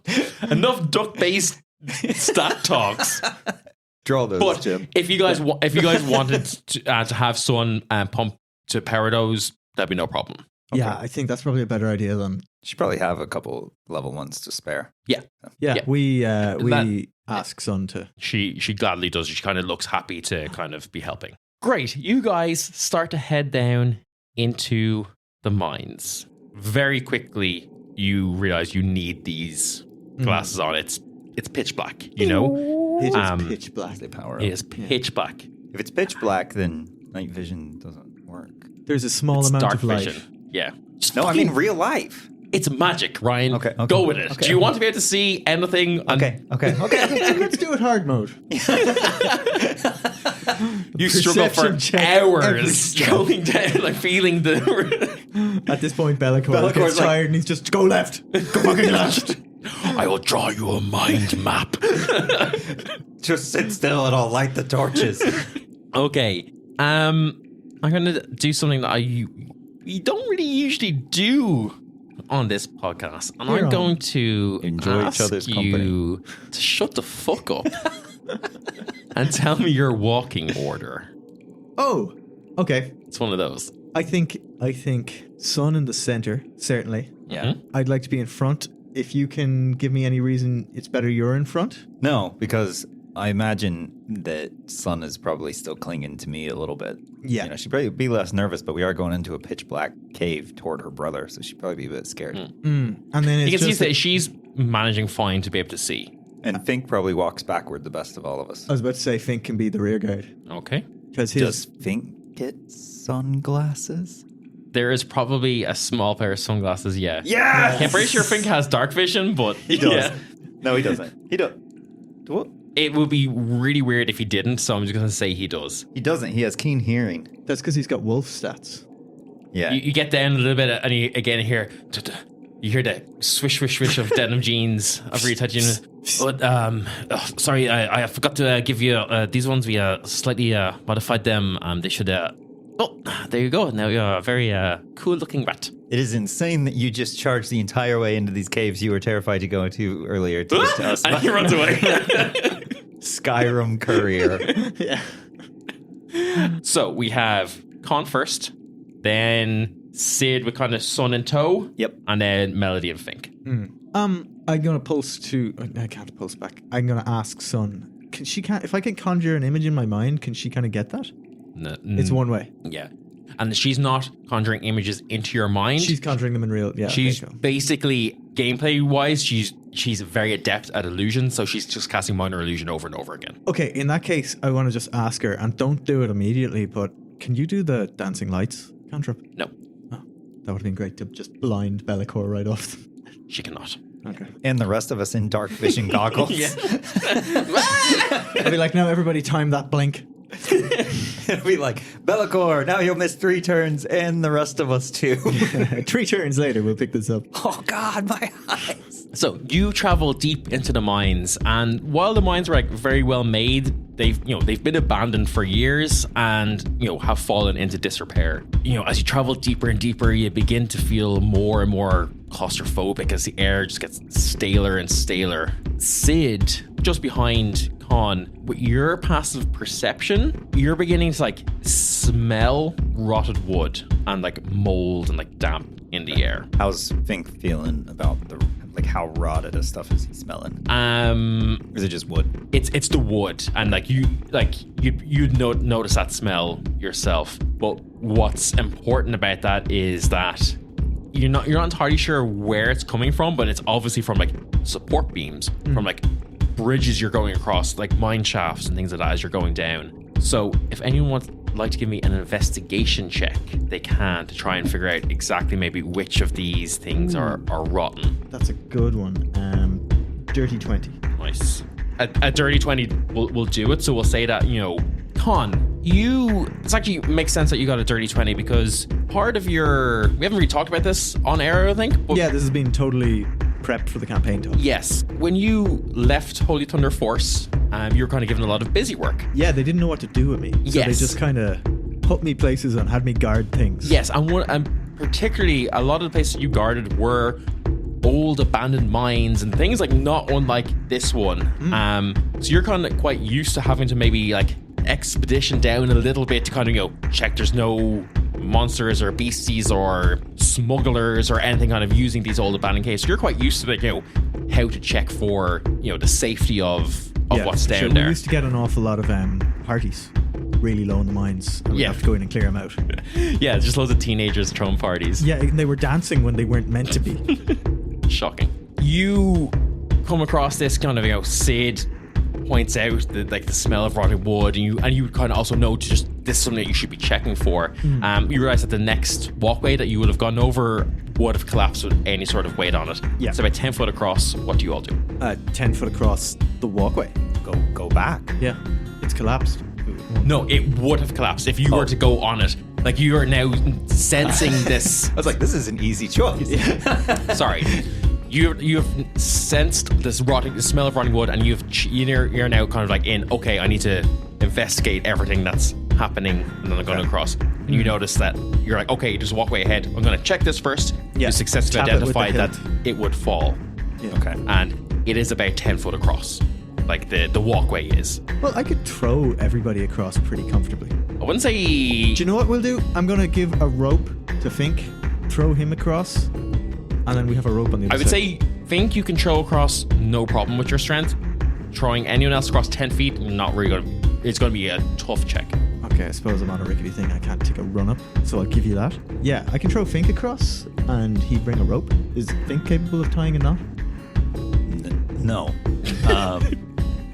Enough duck based stat talks. Draw those, But Jim. if you guys wanted to have Sun pump to power those, that'd be no problem. Yeah, I think that's probably a better idea than. Should probably have a couple level 1s to spare. Yeah. Yeah, we That- ask Sun to. She gladly does. She kind of looks happy to kind of be helping. Great. You guys start to head down into the mines. Very quickly, you realize you need these glasses on. It's pitch black, It is pitch black. They power It up. is pitch black. If it's pitch black, then night vision doesn't work. There's a small It's amount dark of light. vision. Yeah. Just No, I fucking- mean real life. it's magic, Ryan. Okay. Go with it. Okay. Do you want to be able to see anything? Okay. Let's do it hard mode. You struggle for Perception check every hours step. going down, like feeling the. At this point, Be'lakor gets like- tired and he's just, go left. Go fucking left. I will draw you a mind map. Just sit still and I'll light the torches. Okay. I'm gonna do something that we don't really usually do on this podcast, and You're I'm on. going to Enjoy each ask other's you to shut the fuck up and tell me your walking order. Oh, okay. It's one of those. I think Sun in the center, certainly. Yeah. I'd like to be in front. If you can give me any reason it's better you're in front. No, because I imagine that Sun is probably still clinging to me a little bit. Yeah. You know, she'd probably be less nervous, but we are going into a pitch black cave toward her brother, so she'd probably be a bit scared. And then You it's can see just that she's managing fine to be able to see. And Fink probably walks backward the best of all of us. I was about to say Fink can be the rear guard. Okay. Because Does Fink get sunglasses? There is probably a small pair of sunglasses, yeah. Yes! I'm pretty sure Fink has dark vision, but He does. yeah. No, he doesn't. He does. What? It would be really weird if he didn't, so I'm just going to say he does. He doesn't. He has keen hearing. that's because he's got wolf stats. Yeah. You get down a little bit, and you again hear the swish, swish, swish of denim jeans after you touch in. But sorry, I forgot to give you these ones. We slightly modified them. They should. Oh, there you go. Now you're a very cool-looking rat. It is insane that you just charged the entire way into these caves you were terrified to go into earlier to us. And he runs away. Skyrim courier. Yeah. So we have Con first, then Sid with kind of Sun in tow. Yep. And then Melody and Fink. I'm gonna pulse to. I can't pulse back. I'm gonna ask Sun. Can she? If I can conjure an image in my mind, can she kind of get that? No, It's one way. Yeah. And she's not conjuring images into your mind. She's conjuring them in real. Yeah. She's okay, cool. basically gameplay wise, she's very adept at illusion, so she's just casting minor illusion over and over again. Okay. In that case, I want to just ask her, and don't do it immediately. But can you do the dancing lights cantrip? No, Oh, that would have been great to just blind Be'lakor right off. she cannot. Okay. And the rest of us in dark vision goggles. I'd be like, now everybody time that blink. It'll be like, Be'lakor, now you'll miss 3 turns, and the rest of us too. 3 turns later, we'll pick this up. Oh God, my eyes. So you travel deep into the mines, and while the mines were like very well made, they've been abandoned for years and have fallen into disrepair. As you travel deeper and deeper, you begin to feel more and more claustrophobic as the air just gets staler and staler. Sid, just behind Con, with your passive perception, you're beginning to smell rotted wood and mold and damp in the air. How's Fink feeling about how rotted his stuff is he smelling? Is it just wood? It's the wood, and you'd notice that smell yourself. But what's important about that is that you're not entirely sure where it's coming from, but it's obviously from support beams, from bridges you're going across, mine shafts and things like that as you're going down. So if anyone would like to give me an investigation check, they can, to try and figure out exactly maybe which of these things are rotten. That's a good one. Dirty 20. Nice. A dirty 20 will do it. So we'll say that, Con, it's actually makes sense that you got a dirty 20 because part of we haven't really talked about this on air, I don't think. But Yeah, this has been totally prepped for the campaign talk. yes, when you left Holy Thunder Force, you were kind of given a lot of busy work. Yeah, they didn't know what to do with me. So Yes. they just kind of put me places and had me guard things. Yes, and particularly a lot of the places you guarded were old abandoned mines and things not unlike this one. So you're kind of quite used to having to maybe expedition down a little bit to kind of check there's no monsters or beasties or smugglers or anything kind of using these old abandoned caves. So you're quite used to how to check for the safety of what's down sure. there. We used to get an awful lot of parties really low in the mines. And we'd Yeah. have to go in and clear them out. Yeah, just loads of teenagers throwing parties. Yeah, and they were dancing when they weren't meant to be. Shocking. You come across this kind of Sid points out the smell of rotting wood, and you kind of also know this is something that you should be checking for. You realize that the next walkway that you would have gone over would have collapsed with any sort of weight on it. Yeah. It's about 10 foot across. What do you all do? 10 foot across the walkway. Go back. Yeah, it's collapsed. No, it would have collapsed if you were to go on it. Like, you are now sensing this. I was like, this is an easy choice. Sorry. You've sensed this smell of rotting wood, and you're now kind of like okay, I need to investigate everything that's happening, and then I'm going across. And you notice that you're like, okay, just walk way ahead. I'm going to check this first. Yeah. You successfully Tap it with identified the that hilt. it would fall. Yeah. Okay. And it is about 10 foot across. Like, the walkway is. Well, I could throw everybody across pretty comfortably. I wouldn't say... Do you know what we'll do? I'm going to give a rope to Fink, throw him across, and then we have a rope on the other I would side. say think you can throw across, no problem with your strength. Throwing anyone else across 10 feet, not really going to... It's going to be a tough check. Okay, I suppose I'm on a rickety thing. I can't take a run up, so I'll give you that. Yeah, I can throw Fink across, and he'd bring a rope. Is Fink capable of tying a knot? No.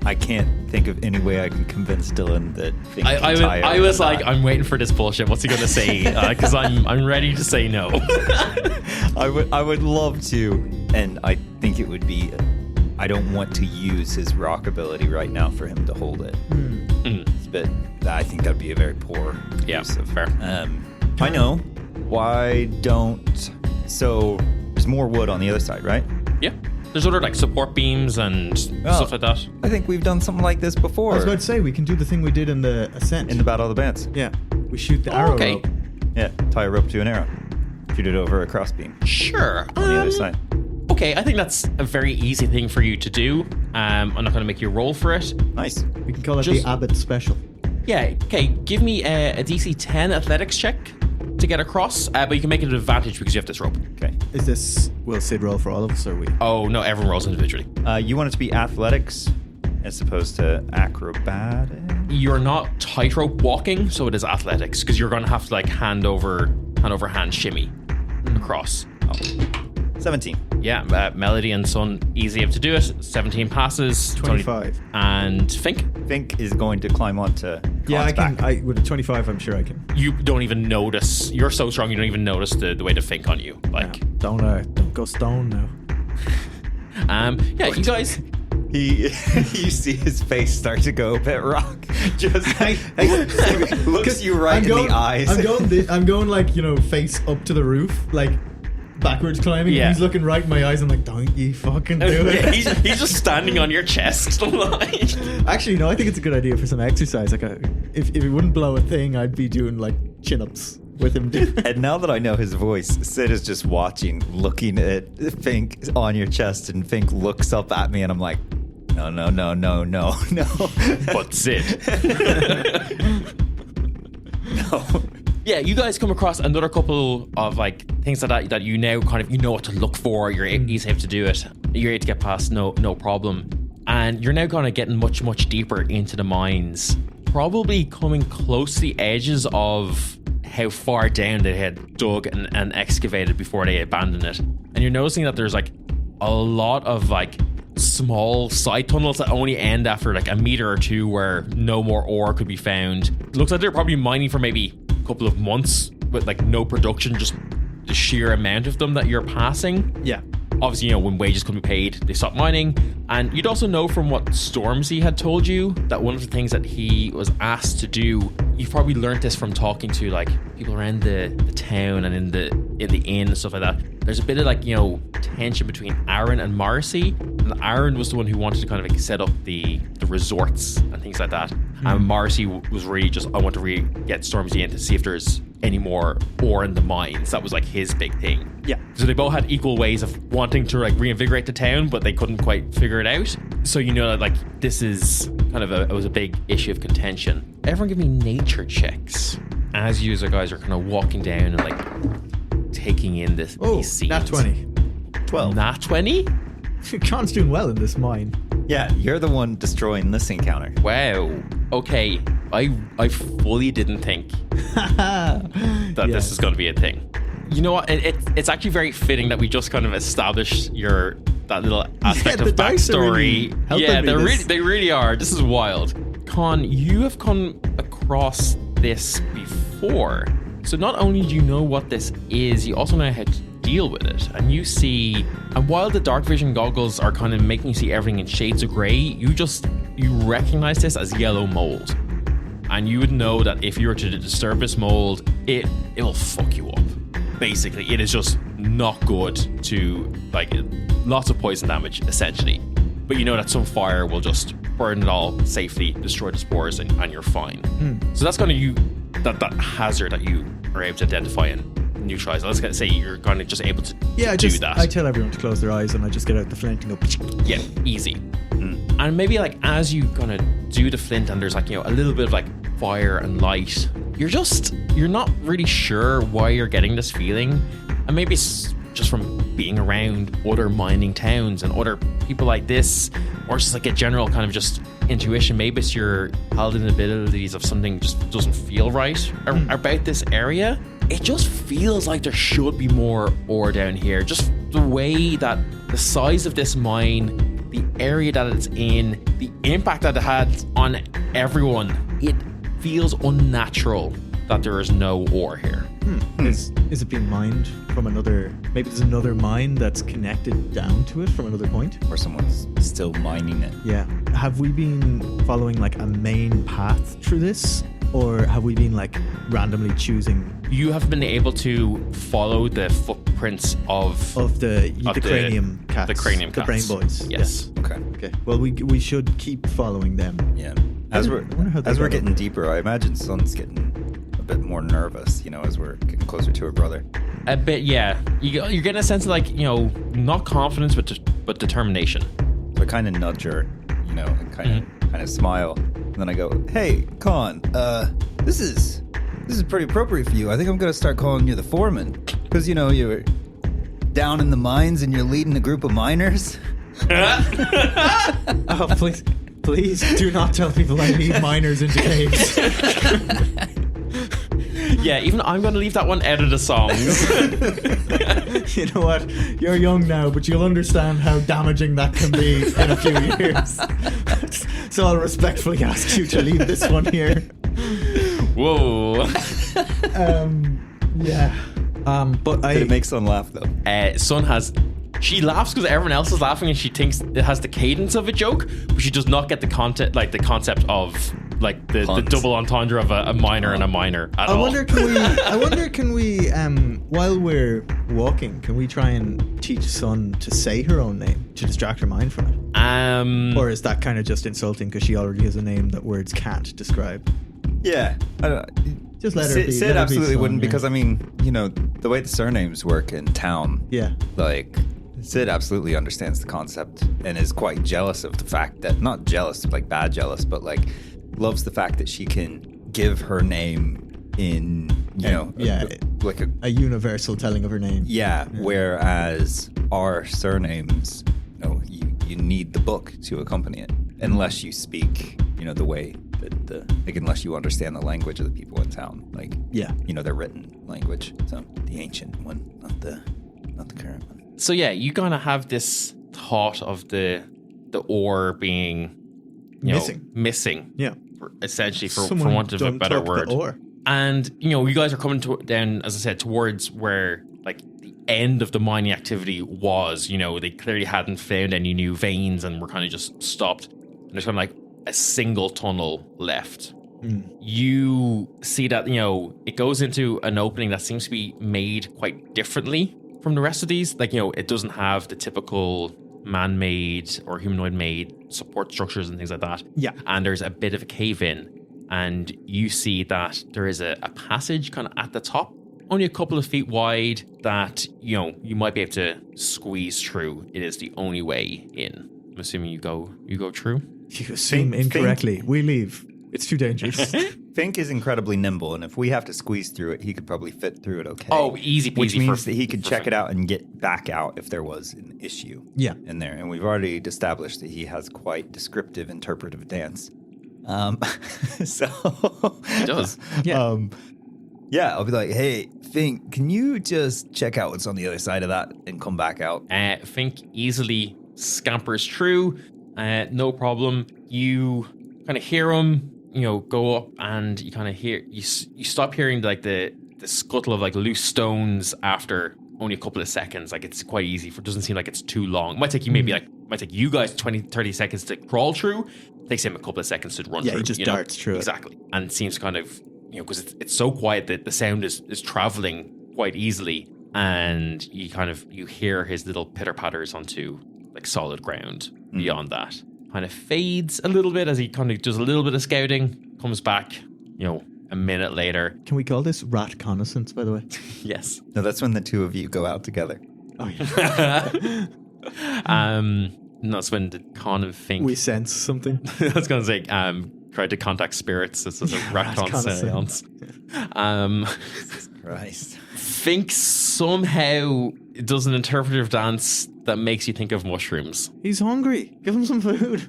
I can't think of any way I can convince Dylan that Fink can tie I her was knot. like, I'm waiting for this bullshit. What's he going to say? Because I'm ready to say no. I would love to, and I think it would be. I don't want to use his rock ability right now for him to hold it. But I think that'd be a very poor use of fair. I know. Why don't? So there's more wood on the other side, right? Yeah. There's other like support beams and stuff like that. I think we've done something like this before. I was about to say, we can do the thing we did in the Ascent. in the Battle of the Bands. Yeah, we shoot the arrow okay. rope. Yeah, tie a rope to an arrow, shoot it over a crossbeam Sure. on the other side. Okay, I think that's a very easy thing for you to do. I'm not going to make you roll for it. Nice. We can call it Just- the Abbott Special. Yeah, okay, give me a DC 10 athletics check to get across, but you can make it an advantage because you have this rope. Okay. Is this, will Sid roll for all of us, or we? Oh, no, everyone rolls individually. You want it to be athletics as opposed to acrobatic? You're not tightrope walking, so it is athletics because you're going to have to like hand over hand shimmy across. 17. Yeah, Melody and Sun easy able to do it. 17 passes. 25. And Fink, Fink is going to climb onto Yeah, I Khan's can. back. With a 25, I'm sure I can. you don't even notice. You're so strong, you don't even notice the weight of Fink on you. Like, Don't go stone now. yeah, you guys. You see his face start to go a bit rock. Just looks you right in the eyes. I'm going like, face up to the roof, like backwards climbing. Yeah. And he's looking right in my eyes. I'm like, don't you fucking do it. he's just standing on your chest. Like, Actually, no, I think it's a good idea for some exercise. Like, if he wouldn't blow a thing, I'd be doing like chin-ups with him. And now that I know his voice, Sid is just watching, looking at Fink on your chest, and Fink looks up at me, and I'm like, no. but Sid. No. Yeah, you guys come across another couple of like things like that you now kind of know what to look for. You're easy able to do it. You're able to get past no problem, and you're now kind of getting much deeper into the mines. Probably coming close to the edges of how far down they had dug and excavated before they abandoned it. And you're noticing that there's like a lot of like small side tunnels that only end after like a meter or two where no more ore could be found. It looks like they're probably mining for maybe a couple of months with like no production, just the sheer amount of them that you're passing. Yeah. Obviously, when wages couldn't be paid, they stopped mining. And you'd also know from what Stormzy had told you that one of the things that he was asked to do, you've probably learned this from talking to like people around the town and in the inn and stuff like that. There's a bit of like, tension between Aaron and Marcy. And Aaron was the one who wanted to kind of like set up the resorts and things like that. And Marcy was really just, I want to really get Stormzy in to see if there's any more ore in the mines. That was like his big thing. Yeah. So they both had equal ways of wanting to like reinvigorate the town, but they couldn't quite figure it out. So that like this is kind of it was a big issue of contention. Everyone give me nature checks as you guys are kind of walking down and like taking in these scenes. Nat 20. 12. Nat 20? Khan's doing well in this mine. Yeah, you're the one destroying this encounter. Wow. Okay. I fully didn't think that this is going to be a thing. You know what? It's actually very fitting that we just kind of established that little aspect the of dice are really backstory. helping Yeah, me they really are. This is wild. Khan, you have come across this before. So not only do you know what this is, you also know how to deal with it. And you see, and while the dark vision goggles are kind of making you see everything in shades of grey, you recognize this as yellow mold. and you would know that if you were to disturb this mold, it'll fuck you up. Basically, it is just not good to, like, lots of poison damage, essentially. But you know that some fire will just burn it all safely, destroy the spores, and you're fine. So that's kind of that hazard that you are able to identify and neutralize. I was going to say you're kind of just able to do that. I tell everyone to close their eyes and I just get out the flint and go. Yeah, easy. And maybe like as you kind of do the flint and there's like, you know, a little bit of like fire and light, you're not really sure why you're getting this feeling. And maybe it's just from being around other mining towns and other people like this, or just like a general kind of just intuition. Maybe it's your paladin abilities of something just doesn't feel right about this area. It just feels like there should be more ore down here. Just the way that the size of this mine, the area that it's in, the impact that it had on everyone, it feels unnatural that there is no ore here. Is it being mined from another? Maybe there's another mine that's connected down to it from another point, Or someone's still mining it. Yeah. Have we been following like a main path through this, or have we been like randomly choosing You have been able to follow the footprints of the cranium cats, the cranium the cats. brain boys? Yes. Okay. Okay. Well, we should keep following them. Yeah. As we're wonder how they as we're got getting deeper, I imagine Sun's getting a bit more nervous, you know, as we're getting closer to her brother. A bit, yeah. You're getting a sense of like, you know, not confidence, but determination. So I kind of nudge her, you know, and kind of smile, and then I go, "Hey, Con, this is pretty appropriate for you. I think I'm gonna start calling you the foreman, because you know you're down in the mines and you're leading a group of miners." Oh, please do not tell people I lead miners into caves. Yeah, even I'm going to leave that one out of the songs. You know what? You're young now, but you'll understand how damaging that can be in a few years. So I'll respectfully ask you to leave this one here. Whoa. Yeah. But Did it make Sun laugh though? Sun she laughs because everyone else is laughing and she thinks it has the cadence of a joke, but she does not get the concept of like the double entendre of a miner and a miner at all. I wonder can we while we're walking, can we try and teach Sun to say her own name to distract her mind from it? Or is that kind of just insulting because she already has a name that words can't describe? Yeah, I don't. Just let her be. Sid let her absolutely be Sun, wouldn't, yeah. because I mean, you know, the way the surnames work in town. Yeah. Like, Sid absolutely understands the concept and is quite jealous of the fact that, not jealous, like bad jealous, but like loves the fact that she can give her name in, you know, like a universal telling of her name. Yeah, whereas our surnames, you know, you need the book to accompany it, unless you speak, you know, the way that like, unless you understand the language of the people in town, like, you know, their written language, so the ancient one, not the current one. So yeah, you kind of have this thought of the ore being, you know, missing. Yeah. Essentially, for want of a better word. And, you know, you guys are coming down, as I said, towards where, like, the end of the mining activity was. You know, they clearly hadn't found any new veins and were kind of just stopped. And there's kind of like a single tunnel left. You see that, you know, it goes into an opening that seems to be made quite differently from the rest of these. Like, you know, it doesn't have the typical man-made or humanoid-made support structures and things like that. Yeah. And there's a bit of a cave-in, and you see that there is a passage kind of at the top, only a couple of feet wide, that, you know, you might be able to squeeze through. It is the only way in. I'm assuming you go through. You assume incorrectly. We leave. It's too dangerous. Fink is incredibly nimble, and if we have to squeeze through it, he could probably fit through it okay. Oh, easy peasy. Which means that he could check it out and get back out if there was an issue in there. And we've already established that he has quite descriptive interpretive dance. So he does. Yeah. Yeah, I'll be like, "Hey, Fink, can you just check out what's on the other side of that and come back out?" Fink easily scampers through. No problem. You kind of hear him, you know, go up, and you kind of hear you stop hearing like the scuttle of like loose stones after only a couple of seconds. Like it's quite easy. It doesn't seem like it's too long. It might take you maybe might take you guys 20-30 seconds to crawl through. It takes him a couple of seconds to run through. Yeah, he just darts through exactly. And it seems kind of, because it's so quiet that the sound is traveling quite easily, and you hear his little pitter patters onto like solid ground. Beyond that, kind of fades a little bit as he kind of does a little bit of scouting, comes back, a minute later. Can we call this rat connaissance, by the way? Yes. No, that's when the two of you go out together. Oh, yeah. That's when the Con and Fink. We sense something. I was going to say, tried to contact spirits. This is a rat seance. Jesus Christ. Fink somehow does an interpretive dance that makes you think of mushrooms. He's hungry. Give him some food.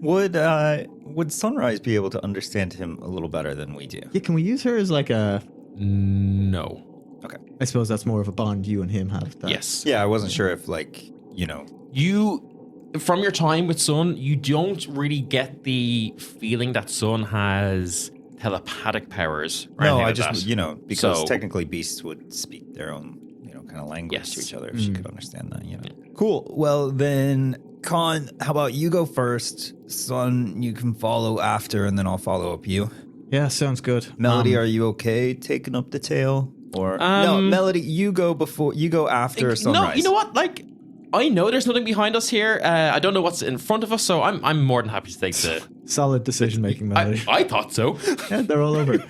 Would Sunrise be able to understand him a little better than we do? Yeah, can we use her as like a... No. Okay. I suppose that's more of a bond you and him have. Yes. Yeah, I wasn't sure if You, from your time with Sun, you don't really get the feeling that Sun has telepathic powers. Or No, anything I like just, that. because So- technically beasts would speak their own, kind of language Yes. to each other if she could understand that, Cool. Well, then, Con, how about you go first? Sun, you can follow after, and then I'll follow up you. Yeah, sounds good. Melody, are you okay taking up the tail? Or no, Melody, you go after Sunrise. No, you know what? Like, I know there's nothing behind us here. I don't know what's in front of us, so I'm more than happy to take the... Solid decision making, Melody. I thought so. Yeah, they're all over.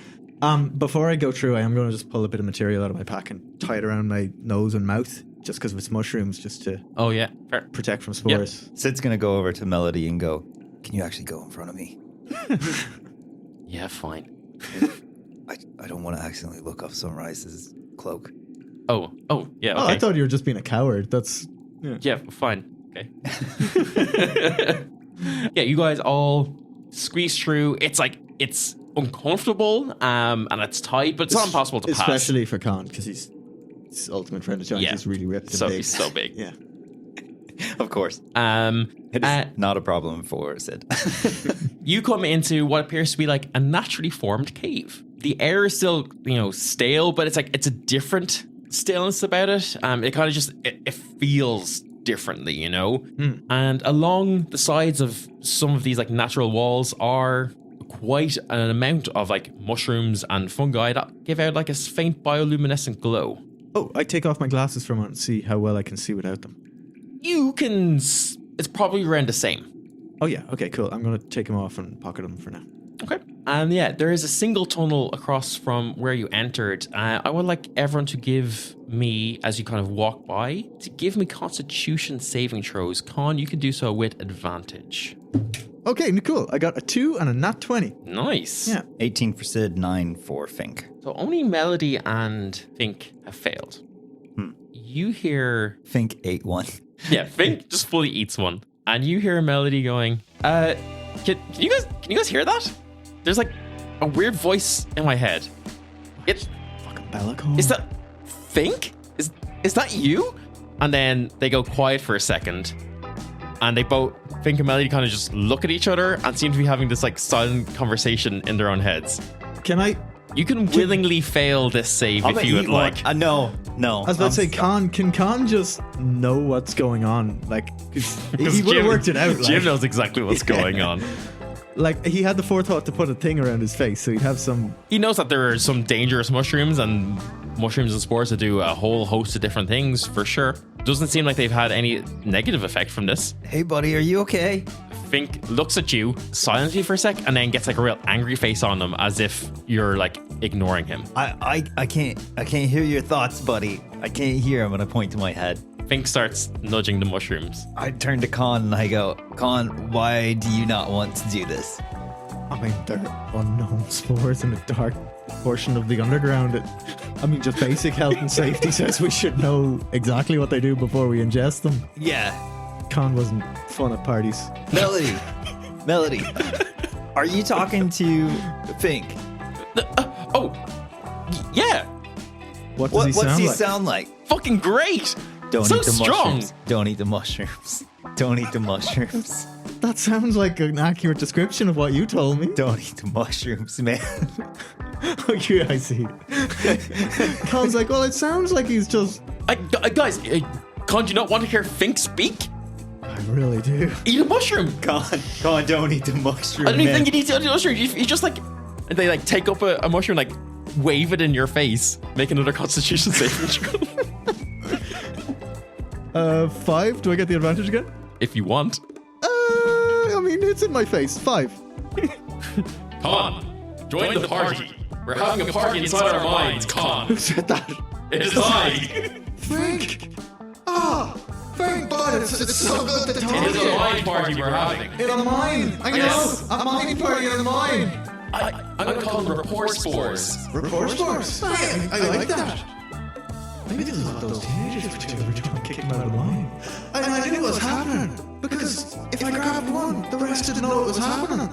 Before I go through, I am going to just pull a bit of material out of my pack and tie it around my nose and mouth, just because of its mushrooms, just to Oh, yeah. Fair. protect from spores. Sid's going to go over to Melody and go, can you actually go in front of me? Yeah, fine. I don't want to accidentally look off Sunrise's cloak. Oh, yeah, okay. Oh, I thought you were just being a coward. That's... Yeah, fine. Okay. Yeah, you guys all squeeze through. It's like, it's uncomfortable, and it's tight, but it's not impossible to pass. Especially for Khan, because he's his ultimate friend of Giants. Yeah. He's really ripped and So big. he's so big. Yeah. Of course. It is not a problem for Sid. You come into what appears to be like a naturally formed cave. The air is still, stale, but it's a different staleness about it. It kind of just, it feels differently, And along the sides of some of these like natural walls are quite an amount of like mushrooms and fungi that give out like a faint bioluminescent glow. Oh, I take off my glasses for a moment and see how well I can see without them. You can, it's probably around the same. Oh, yeah. Okay, cool. I'm going to take them off and pocket them for now. Okay. And yeah, there is a single tunnel across from where you entered. I would like everyone to give me, as you kind of walk by, to give me Constitution saving throws. Con, you can do so with advantage. Okay, cool. I got a 2 and a nat 20. Nice. Yeah. 18 for Sid, 9 for Fink. So only Melody and Fink have failed. You hear... Fink ate one. Yeah, Fink just fully eats one. And you hear Melody going, can you guys hear that? There's like a weird voice in my head. Fucking Bellicon. Is that Fink? Is that you? And then they go quiet for a second. And they both, Fink and Melody, kind of just look at each other and seem to be having this like silent conversation in their own heads. Can I... You can willingly fail this save if you would like. No. I was about to say, can Khan just know what's going on? Like, 'cause he would have worked it out. Jim knows exactly what's going on. Like, he had the forethought to put a thing around his face, so he'd have some... He knows that there are some dangerous mushrooms and spores that do a whole host of different things, for sure. Doesn't seem like they've had any negative effect from this. Hey, buddy, are you okay? Fink looks at you silently for a sec and then gets like a real angry face on him as if you're like ignoring him. I can't hear your thoughts, buddy. I can't hear him, and I point to my head. Fink starts nudging the mushrooms. I turn to Con and I go, Con, why do you not want to do this? I mean, they're unknown spores in a dark portion of the underground. Just basic health and safety says we should know exactly what they do before we ingest them. Yeah. Con wasn't fun at parties. Melody, are you talking to Fink? Yeah, What does What's he like? sound like? fucking great. Don't So eat the strong. mushrooms. Don't eat the mushrooms. Don't eat the mushrooms. That sounds like an accurate description of what you told me. Don't eat the mushrooms, man. Okay, I see. Con's like, well, it sounds like he's just Guys, can't you not want to hear Fink speak? I really do. Eat a mushroom. Con, don't eat the mushroom. I don't even man. think you need to eat a mushroom. You just like, and they like take up a mushroom, like wave it in your face, make another Constitution saving throw. 5. Do I get the advantage again? If you want. I mean, it's in my face. 5. Con, join the party. We're having a party inside our minds, Con. Who said that? It is I. Frank. Frank, but it's so good to talk It is a mind party we're having. In a mine. I know. Yes. A mine party in a mine. I'm gonna call them rapport spores. Rapport spores. I like that. Maybe this is what those teenagers were doing. We're trying to kick them out of the mine. And I knew what was happening. Because if I grabbed one, the rest didn't know what was happening.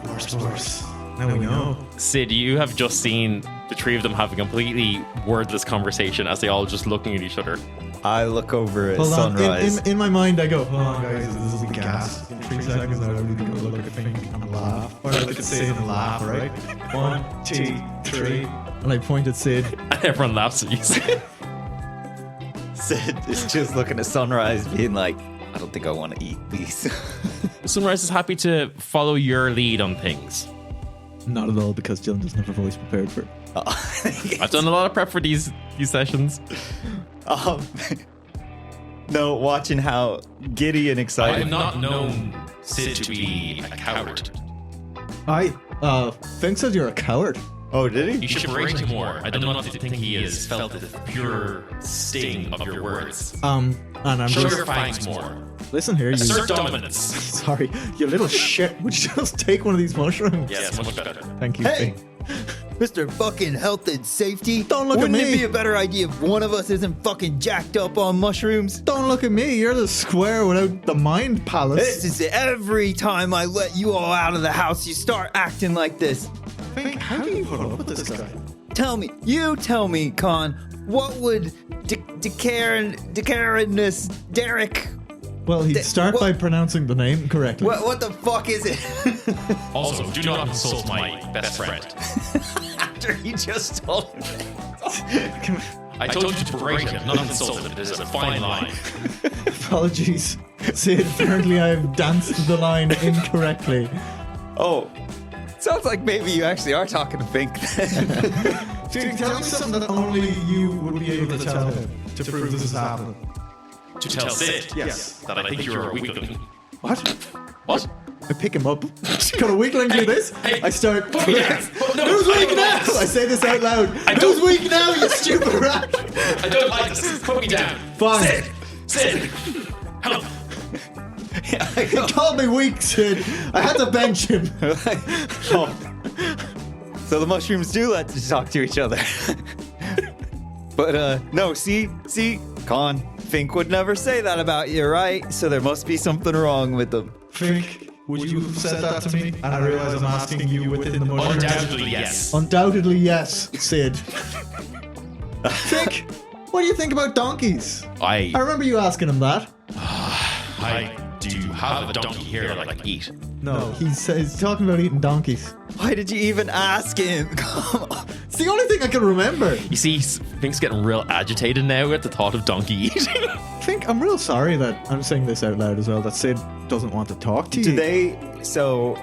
Rapport spores. Now we know. Sid, you have just seen the three of them have a completely wordless conversation as they all just looking at each other. I look over at Hold on. sunrise. In my mind, I go, hold on, guys, this will be gas. In 3 seconds, I would go look at Fink and laugh. Or I look at Sid and laugh, right? 1, 2, 3. And I point at Sid. And everyone laughs at you. Sid is just looking at sunrise, being like, I don't think I want to eat these. Sunrise is happy to follow your lead on things. Not at all, because Dylan doesn't have a voice prepared for it. I've done a lot of prep for these sessions. No, watching how giddy and I excited. have not known Sid to be a coward. Fink says you're a coward. Oh, did he? You should berate him more. I don't know if you think he has felt the pure sting of your words. And I'm Show just... your fangs more. Listen here, you... Assert dominance. Sorry, you little shit. Would you just take one of these mushrooms? Yes, much better. Thank you, Hey! Fink. Mr. fucking health and safety. Don't look at Wouldn't me. it be a better idea if one of us isn't fucking jacked up on mushrooms? Don't look at me. You're the square without the mind palace. This is it. Every time I let you all out of the house, you start acting like this. Fink, how do you put up with this guy? Tell me, Con, what would Decarinus Derek... Well, he'd start by pronouncing the name correctly. What the fuck is it? Also, do not insult my best friend. After you just told me I told you to berate him, not insult him. There's a fine line. Apologies. Sid, apparently I have danced the line incorrectly. Oh, sounds like maybe you actually are talking to Fink. Sid, tell me something that only you would be able to tell him to prove this is happening. To tell Sid that I think you're a weakling. What? What? I pick him up. Can a weakling do this? Hey, I start... put me down. No, Who's I weak don't now? like this. I say this out loud. I Who's don't- weak now, you stupid rat? I don't like this. Put me down. Fine. Sid! Help! He called me weak, Sid. I had to bench him. Oh. So the mushrooms do let you talk to each other. But no, see, Con, Fink would never say that about you, right? So there must be something wrong with them. Fink, would you have said that to me? And I realize I'm asking you within the mushroom. Undoubtedly, yes. Undoubtedly, yes, Sid. Fink, what do you think about donkeys? I remember you asking him that. I do have a donkey here that I can eat. No, he's talking about eating donkeys. Why did you even ask him? Come on. It's the only thing I can remember. You see, Fink's getting real agitated now at the thought of donkey eating. Fink, I'm real sorry that I'm saying this out loud as well, that Sid doesn't want to talk to you. Do they, so,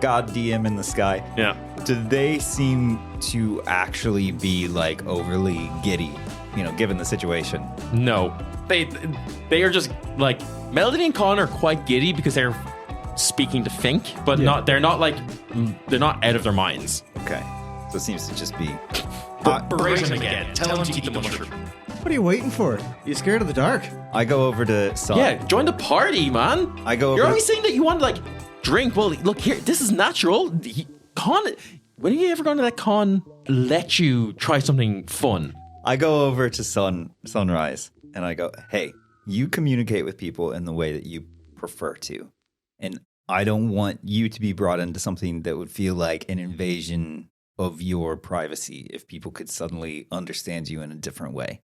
God DM in the sky, Yeah. do they seem to actually be like overly giddy, given the situation? No. They are just like Melody and Con are quite giddy because they're speaking to Fink, but they're not out of their minds. Okay. So it seems to just be. Berate him again. Tell him to eat the mushroom. What are you waiting for? You scared of the dark? I go over to Son. Yeah, join the party, man. I go over You're to- always saying that you want to like drink. Well, look here. This is natural. Con. When are you ever going to let Con let you try something fun? I go over to Sunrise and I go, hey, you communicate with people in the way that you prefer to. And I don't want you to be brought into something that would feel like an invasion of your privacy if people could suddenly understand you in a different way.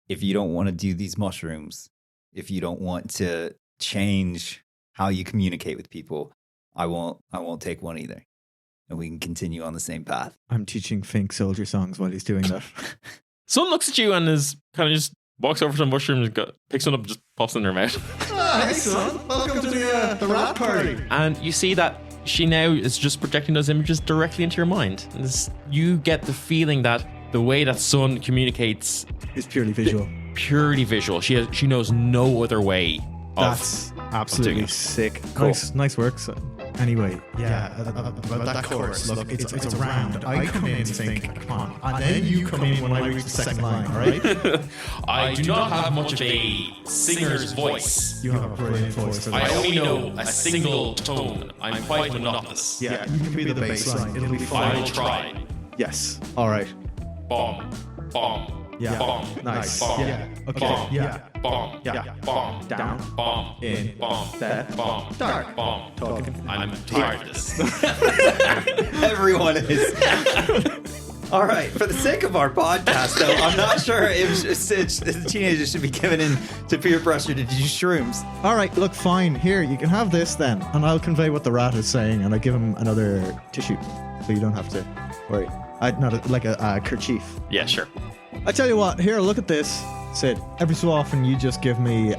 If you don't want to do these mushrooms, if you don't want to change how you communicate with people, I won't take one either. And we can continue on the same path. I'm teaching Fink soldier songs while he's doing that. Sun looks at you and is kind of just walks over to the mushrooms, picks one up, and just pops it in her mouth. Hey, son. Welcome to the rat party. And you see that she now is just projecting those images directly into your mind. And you get the feeling that the way that Sun communicates It's purely visual. Purely visual. She knows no other way. That's absolutely sick. Cool. Nice work, son. Anyway, about that chorus. Look, it's a round. I come in and think, come on, and then you come in when I reach the second line, all right? I do not have much of a singer's voice. You have a brilliant voice for I that. only know a single tone. I'm quite monotonous. Yeah, you can be the bass line. It'll be I fine. will try. Yes. All right. Bomb. Bomb. Yeah. Bomb. Nice. Bomb. Yeah. Okay. Bomb. Yeah. Bomb. Yeah. Bomb. Down. Bomb. In. Bomb. That. Bomb. Dark. Bomb. Talking. I'm tired of this. Everyone is. All right. For the sake of our podcast, though, I'm not sure if the teenagers should be given in to peer pressure to do shrooms. All right. Look, fine. Here, you can have this then, and I'll convey what the rat is saying, and I give him another tissue, so you don't have to worry. Like a kerchief. Yeah, sure. I tell you what, here, look at this. Sid, every so often you just give me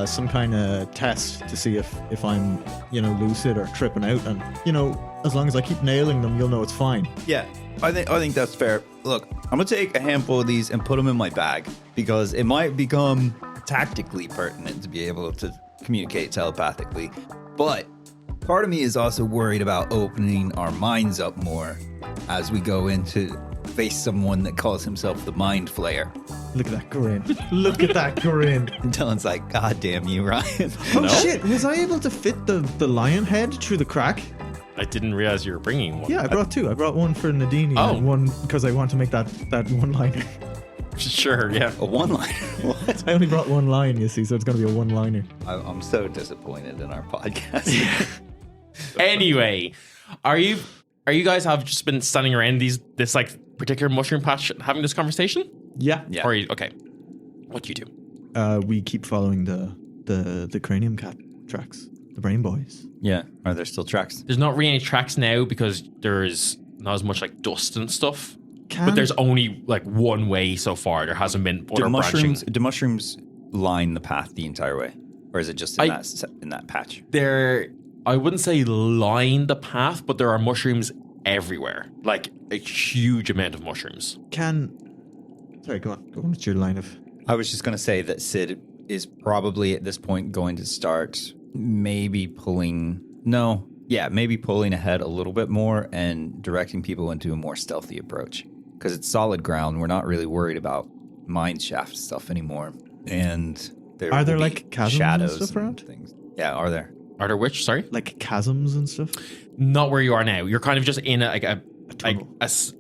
some kind of test to see if I'm, lucid or tripping out. And, as long as I keep nailing them, you'll know it's fine. Yeah, I think that's fair. Look, I'm gonna take a handful of these and put them in my bag because it might become tactically pertinent to be able to communicate telepathically. But part of me is also worried about opening our minds up more as we go into face someone that calls himself the Mind Flayer. Look at that grin. Look at that grin. And Dylan's like, God damn you, Ryan. Oh, shit. Was I able to fit the lion head through the crack? I didn't realize you were bringing one. Yeah, I brought two. I brought one for Nadine and one because I want to make that one-liner. Sure, yeah. A one-liner? What? I only brought one line, you see, so it's going to be a one-liner. I'm so disappointed in our podcast. Anyway, are you guys have just been standing around this like particular mushroom patch having this conversation? Yeah. Yeah. Or okay. What do you do? We keep following the cranium cat tracks, the brain boys. Yeah. Are there still tracks? There's not really any tracks now because there's not as much like dust and stuff. But there's only like one way so far. There hasn't been other branching. Do mushrooms line the path the entire way? Or is it just in that patch? I wouldn't say line the path, but there are mushrooms everywhere. Like a huge amount of mushrooms. Sorry, go on. Go on with your line of... I was just going to say that Sid is probably at this point going to start maybe pulling ahead a little bit more and directing people into a more stealthy approach. Because it's solid ground. We're not really worried about mine shaft stuff anymore. And are there like chasms shadows and stuff around? Things. Yeah, are there? Are there which? Sorry? Like chasms and stuff? Not where you are now. You're kind of just in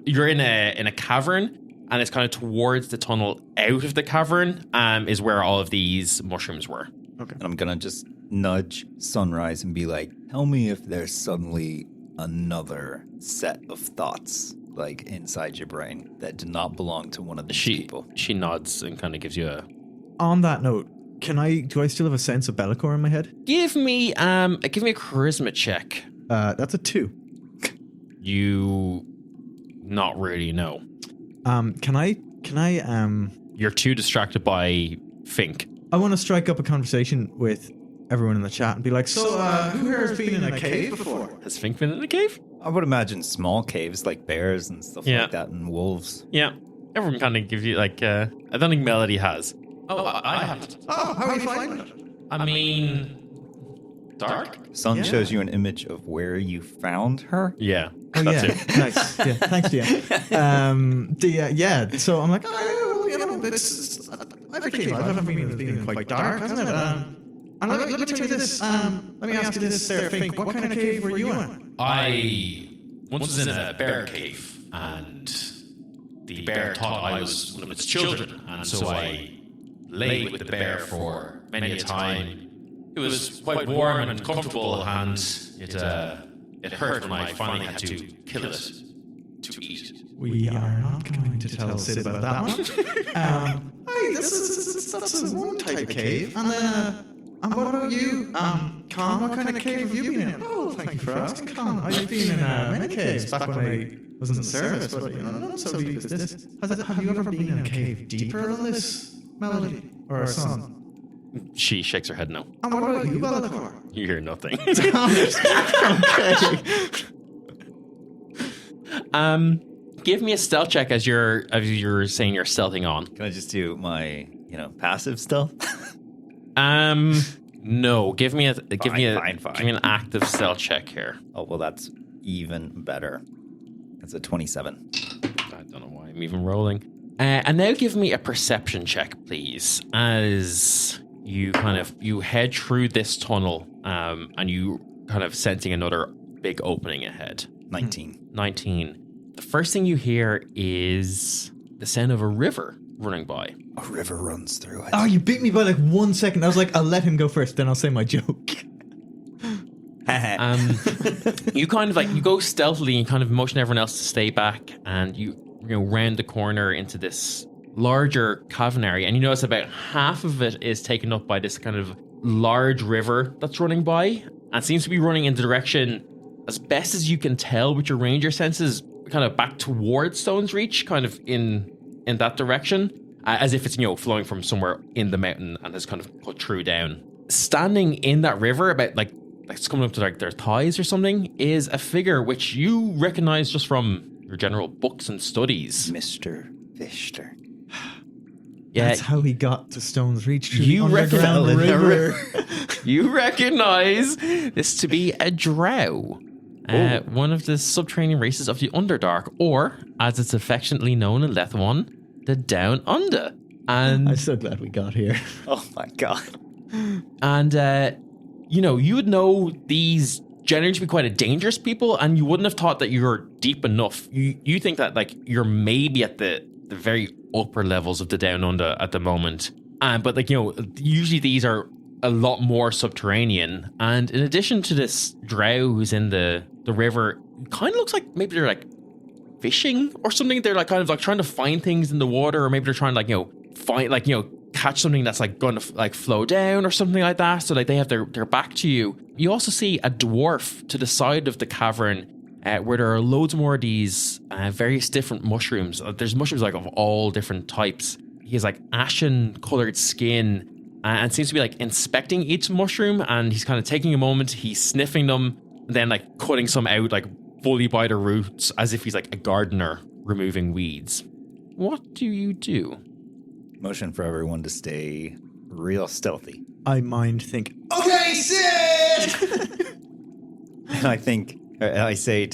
you're in a cavern, and it's kind of towards the tunnel out of the cavern is where all of these mushrooms were. Okay. And I'm going to just nudge Sunrise and be like, tell me if there's suddenly another set of thoughts like inside your brain that do not belong to one of these people. She nods and kind of gives you a... On that note, do I still have a sense of Bellicor in my head? Give me a charisma check. That's a 2. You not really know. Can I You're too distracted by Fink. I want to strike up a conversation with everyone in the chat and be like, so who here has been in a cave before? Has Fink been in a cave? I would imagine small caves like bears and stuff like that and wolves. Yeah. Everyone kind of gives you like I don't think Melody has. Oh, I haven't. Oh, how are you finding it? I mean, dark? Sun shows you an image of where you found her. Yeah. Oh, that's yeah. it. Nice. Yeah. Thanks, DM. So I'm like, it's I've cave. I haven't been quite dark, hasn't it? And let me tell you this. Let me ask you this, Sarah Fink. What kind of cave were you in? I once was in a bear cave, and the bear thought I was one of its children, and so I lay with the bear for many a time. It was quite warm and comfortable, and it hurt when I finally had to kill it to eat. We are not going to tell Sid about that one. Hey, that's one type of cave. And then, and what about you? Con, what kind of cave have you been in? Oh, thank you for asking, Con. I've been in many caves back when was in the service, but not so deep as this. Have you ever been in a cave deeper than this melody or a song? She shakes her head no. And what about you, Bellator? You hear nothing. Okay. Give me a stealth check as you're saying you're stealthing on. Can I just do my, passive stealth? No. Give me Fine. an active stealth check here. Oh, well, that's even better. That's a 27. I don't know why I'm even rolling. And now give me a perception check, please, as you you head through this tunnel, and you kind of sensing another big opening ahead. 19. The first thing you hear is the sound of a river running by. A river runs through it. Oh, you beat me by like 1 second. I was like, I'll let him go first, then I'll say my joke. You kind of you go stealthily and kind of motion everyone else to stay back, and you round the corner into this larger cavern area, and you notice about half of it is taken up by this kind of large river that's running by, and seems to be running in the direction, as best as you can tell with your ranger senses, kind of back towards Stone's Reach, kind of in that direction, as if it's flowing from somewhere in the mountain and has kind of cut through down. Standing in that river, about it's coming up to their thighs or something, is a figure which you recognize just from your general books and studies. Mr. Fister. Yeah, That's how he got to Stone's Reach. You Underground river. You recognize this to be a drow, one of the subterranean races of the Underdark, or as it's affectionately known in Lethwan, the Down Under. And I'm so glad we got here. Oh my god. And you would know these generally to be quite a dangerous people, and you wouldn't have thought that you're deep enough. You think that you're maybe at the very upper levels of the Down Under at the moment, but usually these are a lot more subterranean. And in addition to this drow who's in the river, kind of looks like maybe they're fishing or something. They're kind of trying to find things in the water, or maybe they're trying to find catch something that's going to flow down or something like that. So they have their back to you. You also see a dwarf to the side of the cavern, where there are loads more of these various different mushrooms. There's mushrooms of all different types. He has ashen colored skin, and seems to be inspecting each mushroom, and he's kind of taking a moment, he's sniffing them, and then cutting some out fully by the roots, as if he's a gardener removing weeds. What do you do? Motion for everyone to stay real stealthy. I mind think, okay, Sid! And I say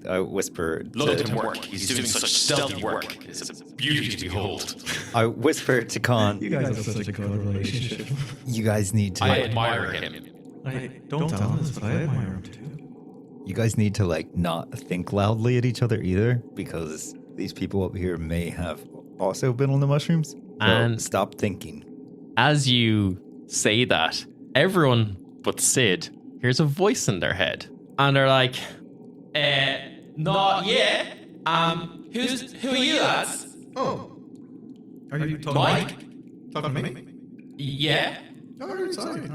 I whisper Look at him work. He's doing such stealthy work. It's a beauty to behold. I whisper to Khan, You guys have such a good relationship. you guys need to I admire him. I don't tell him this, but I admire him too. you guys need to not think loudly at each other either, because these people up here may have also been on the mushrooms. So And- stop thinking. As you say that, everyone but Sid hears a voice in their head. And they're like, not yet. Who are you lads? Oh. Are you talking Mike? Talking to me? Yeah. Oh, sorry.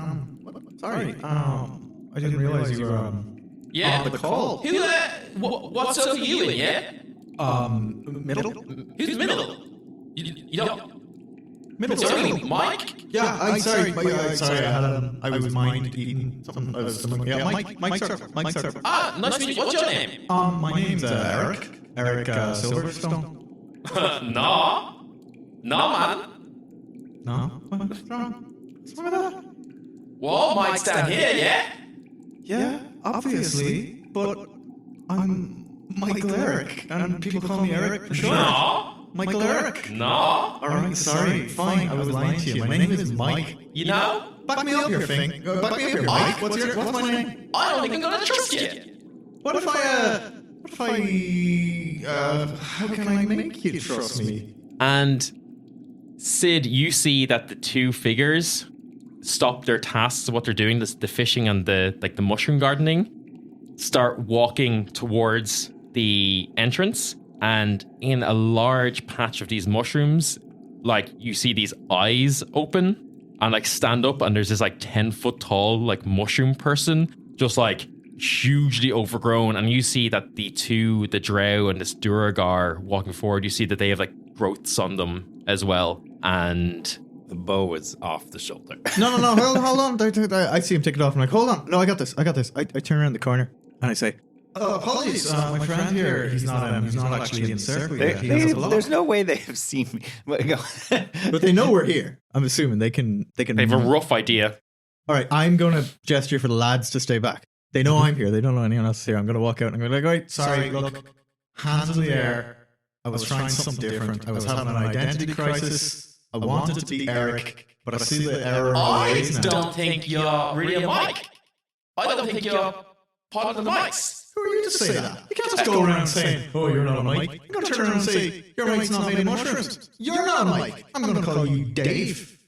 Sorry. I didn't realize you were Yeah. on the call. Who, what's up with you in, yeah? Middle? Who's middle? You don't... Middle. Sorry, Mike? Yeah, I'm sorry. Sorry, I was mind eating something. Yeah, Mike Surfer. Ah, nice to meet you. What's your name? My name's Eric. Eric Silverstone. No, man. No? What's wrong? What's wrong with that? Well, Mike's down here, yeah? Yeah, obviously, but I'm Michael Eric, and people call me Eric for short. No. Michael Eric. No. All right, sorry. Fine, I was lying to you. My name is Mike. You know? Back me up here, Fink. Back me up here, Mike. What's my name? I don't think I'm gonna trust you. What if how can I make you trust me? And Sid, you see that the two figures stop their tasks of what they're doing, the fishing and the mushroom gardening, start walking towards the entrance, and in a large patch of these mushrooms, you see these eyes open and stand up, and there's this 10-foot tall mushroom person just hugely overgrown, and you see that the drow and this Duragar walking forward, you see that they have like growths on them as well, and the bow is off the shoulder. No, hold on. I see him take it off. I'm like, hold on. No, I got this. I turn around the corner and I say, apologies, my friend here. He's not actually in circle yet. There's no way they have seen me. But they know we're here. I'm assuming they can. They have a rough idea. All right, I'm going to gesture for the lads to stay back. They know I'm here. They don't know anyone else is here. I'm going to walk out and I'm going to be like, all right, sorry, look, hands in the air. I was trying something different. I was having an identity crisis. I wanted to be Eric, but I see the error in my ways now. I don't think you're really a Mike. I don't think you're part of the mics. Who are you to say that? You can't just go around saying, oh, you're not a Mike. You're going to turn around and say, your Mike's not made of mushrooms. You're not a Mike. I'm going to call you Dave.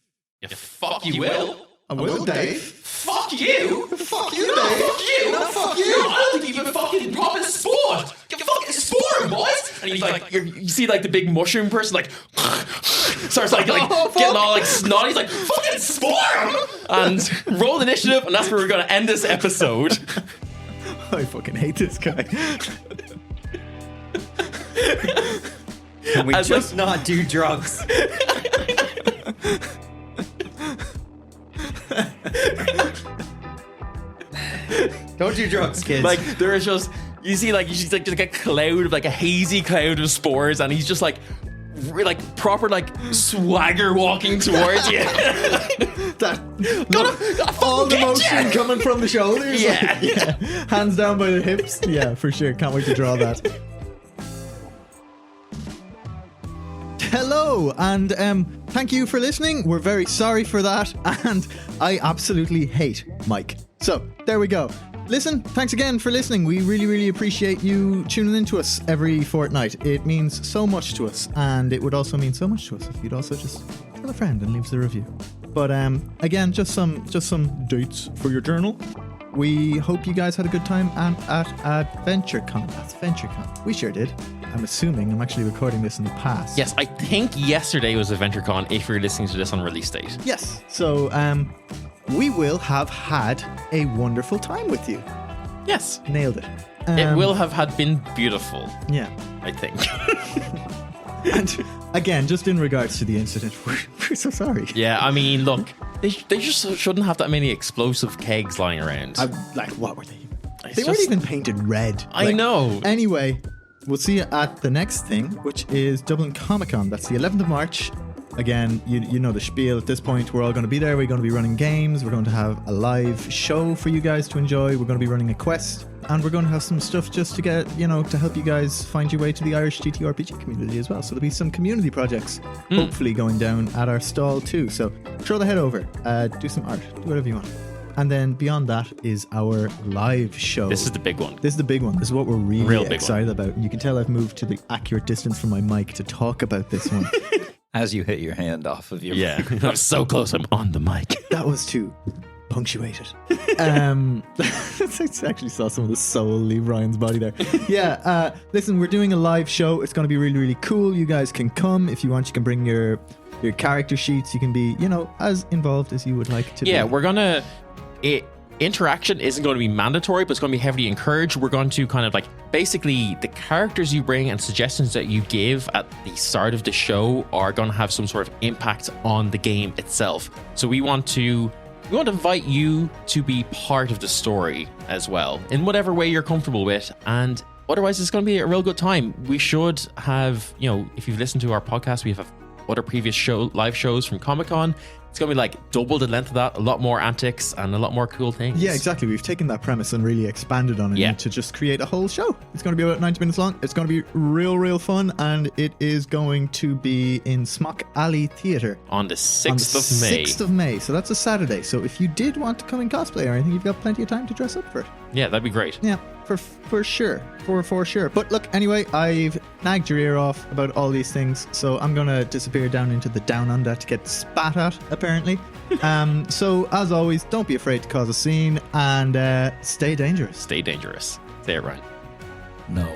Yeah, fuck you will. I will, Dave. Fuck you. Fuck you, no, Dave. Fuck you. No, fuck you. No, I don't think you even fucking Robin Sport. You fucking Sport, boys. And he's like, you see like the big mushroom person like starts like getting all like snotty. He's like, fucking Sport. And roll initiative, and that's where we're going to end this episode. I fucking hate this guy. Can we just not do drugs? Don't do drugs, kids. Like there is just you see just a cloud of like a hazy cloud of spores, and he's just like proper like swagger walking towards you. All the motion coming from the shoulders. Yeah. Yeah. Hands down by the hips. Yeah, for sure. Can't wait to draw that. Hello, and thank you for listening. We're very sorry for that, and I absolutely hate Mike. So, there we go. Listen, thanks again for listening. We really, really appreciate you tuning in to us every fortnight. It means so much to us, and it would also mean so much to us if you'd also just tell a friend and leave us a review. But again, just some dates for your journal. We hope you guys had a good time at AdventureCon. That's AdventureCon. We sure did. I'm assuming I'm actually recording this in the past. Yes, I think yesterday was AdventureCon if you're listening to this on release date. Yes. So we will have had a wonderful time with you. Yes. Nailed it. It will have been beautiful. Yeah. I think. And again, just in regards to the incident, we're so sorry. Yeah, I mean, look, they just shouldn't have that many explosive kegs lying around. What were they? They weren't even painted red. I know. Anyway, we'll see you at the next thing, which is Dublin Comic Con. That's the 11th of March. Again, you know the spiel. At this point, we're all going to be there. We're going to be running games. We're going to have a live show for you guys to enjoy. We're going to be running a quest. And we're going to have some stuff just to get, to help you guys find your way to the Irish TTRPG community as well. So there'll be some community projects hopefully going down at our stall too. So throw the head over, do some art, do whatever you want. And then beyond that is our live show. This is the big one. This is the big one. This is what we're really excited about. And you can tell I've moved to the accurate distance from my mic to talk about this one. As you hit your hand off of your mic. I was so close. I'm on the mic. That was too punctuated. I actually saw some of the soul leave Ryan's body there. Yeah. Listen, we're doing a live show. It's going to be really, really cool. You guys can come if you want. You can bring your character sheets. You can be, as involved as you would like to be. Yeah, we're going to... Interaction isn't going to be mandatory, but it's going to be heavily encouraged. We're going to kind of basically the characters you bring and suggestions that you give at the start of the show are going to have some sort of impact on the game itself. So we want to invite you to be part of the story as well in whatever way you're comfortable with. And otherwise, it's going to be a real good time. We should have, if you've listened to our podcast, we have other previous live shows from Comic-Con. It's going to be double the length of that, a lot more antics and a lot more cool things. Yeah, exactly. We've taken that premise and really expanded on it to just create a whole show. It's going to be about 90 minutes long. It's going to be real, real fun. And it is going to be in Smock Alley Theatre. On the 6th of May. 6th of May. So that's a Saturday. So if you did want to come in cosplay or anything, you've got plenty of time to dress up for it. Yeah, that'd be great. Yeah, for sure. For sure. But look, anyway, I've nagged your ear off about all these things. So I'm going to disappear down into the down under to get spat at, apparently. So as always, don't be afraid to cause a scene and stay dangerous. Stay dangerous. Say it right. No.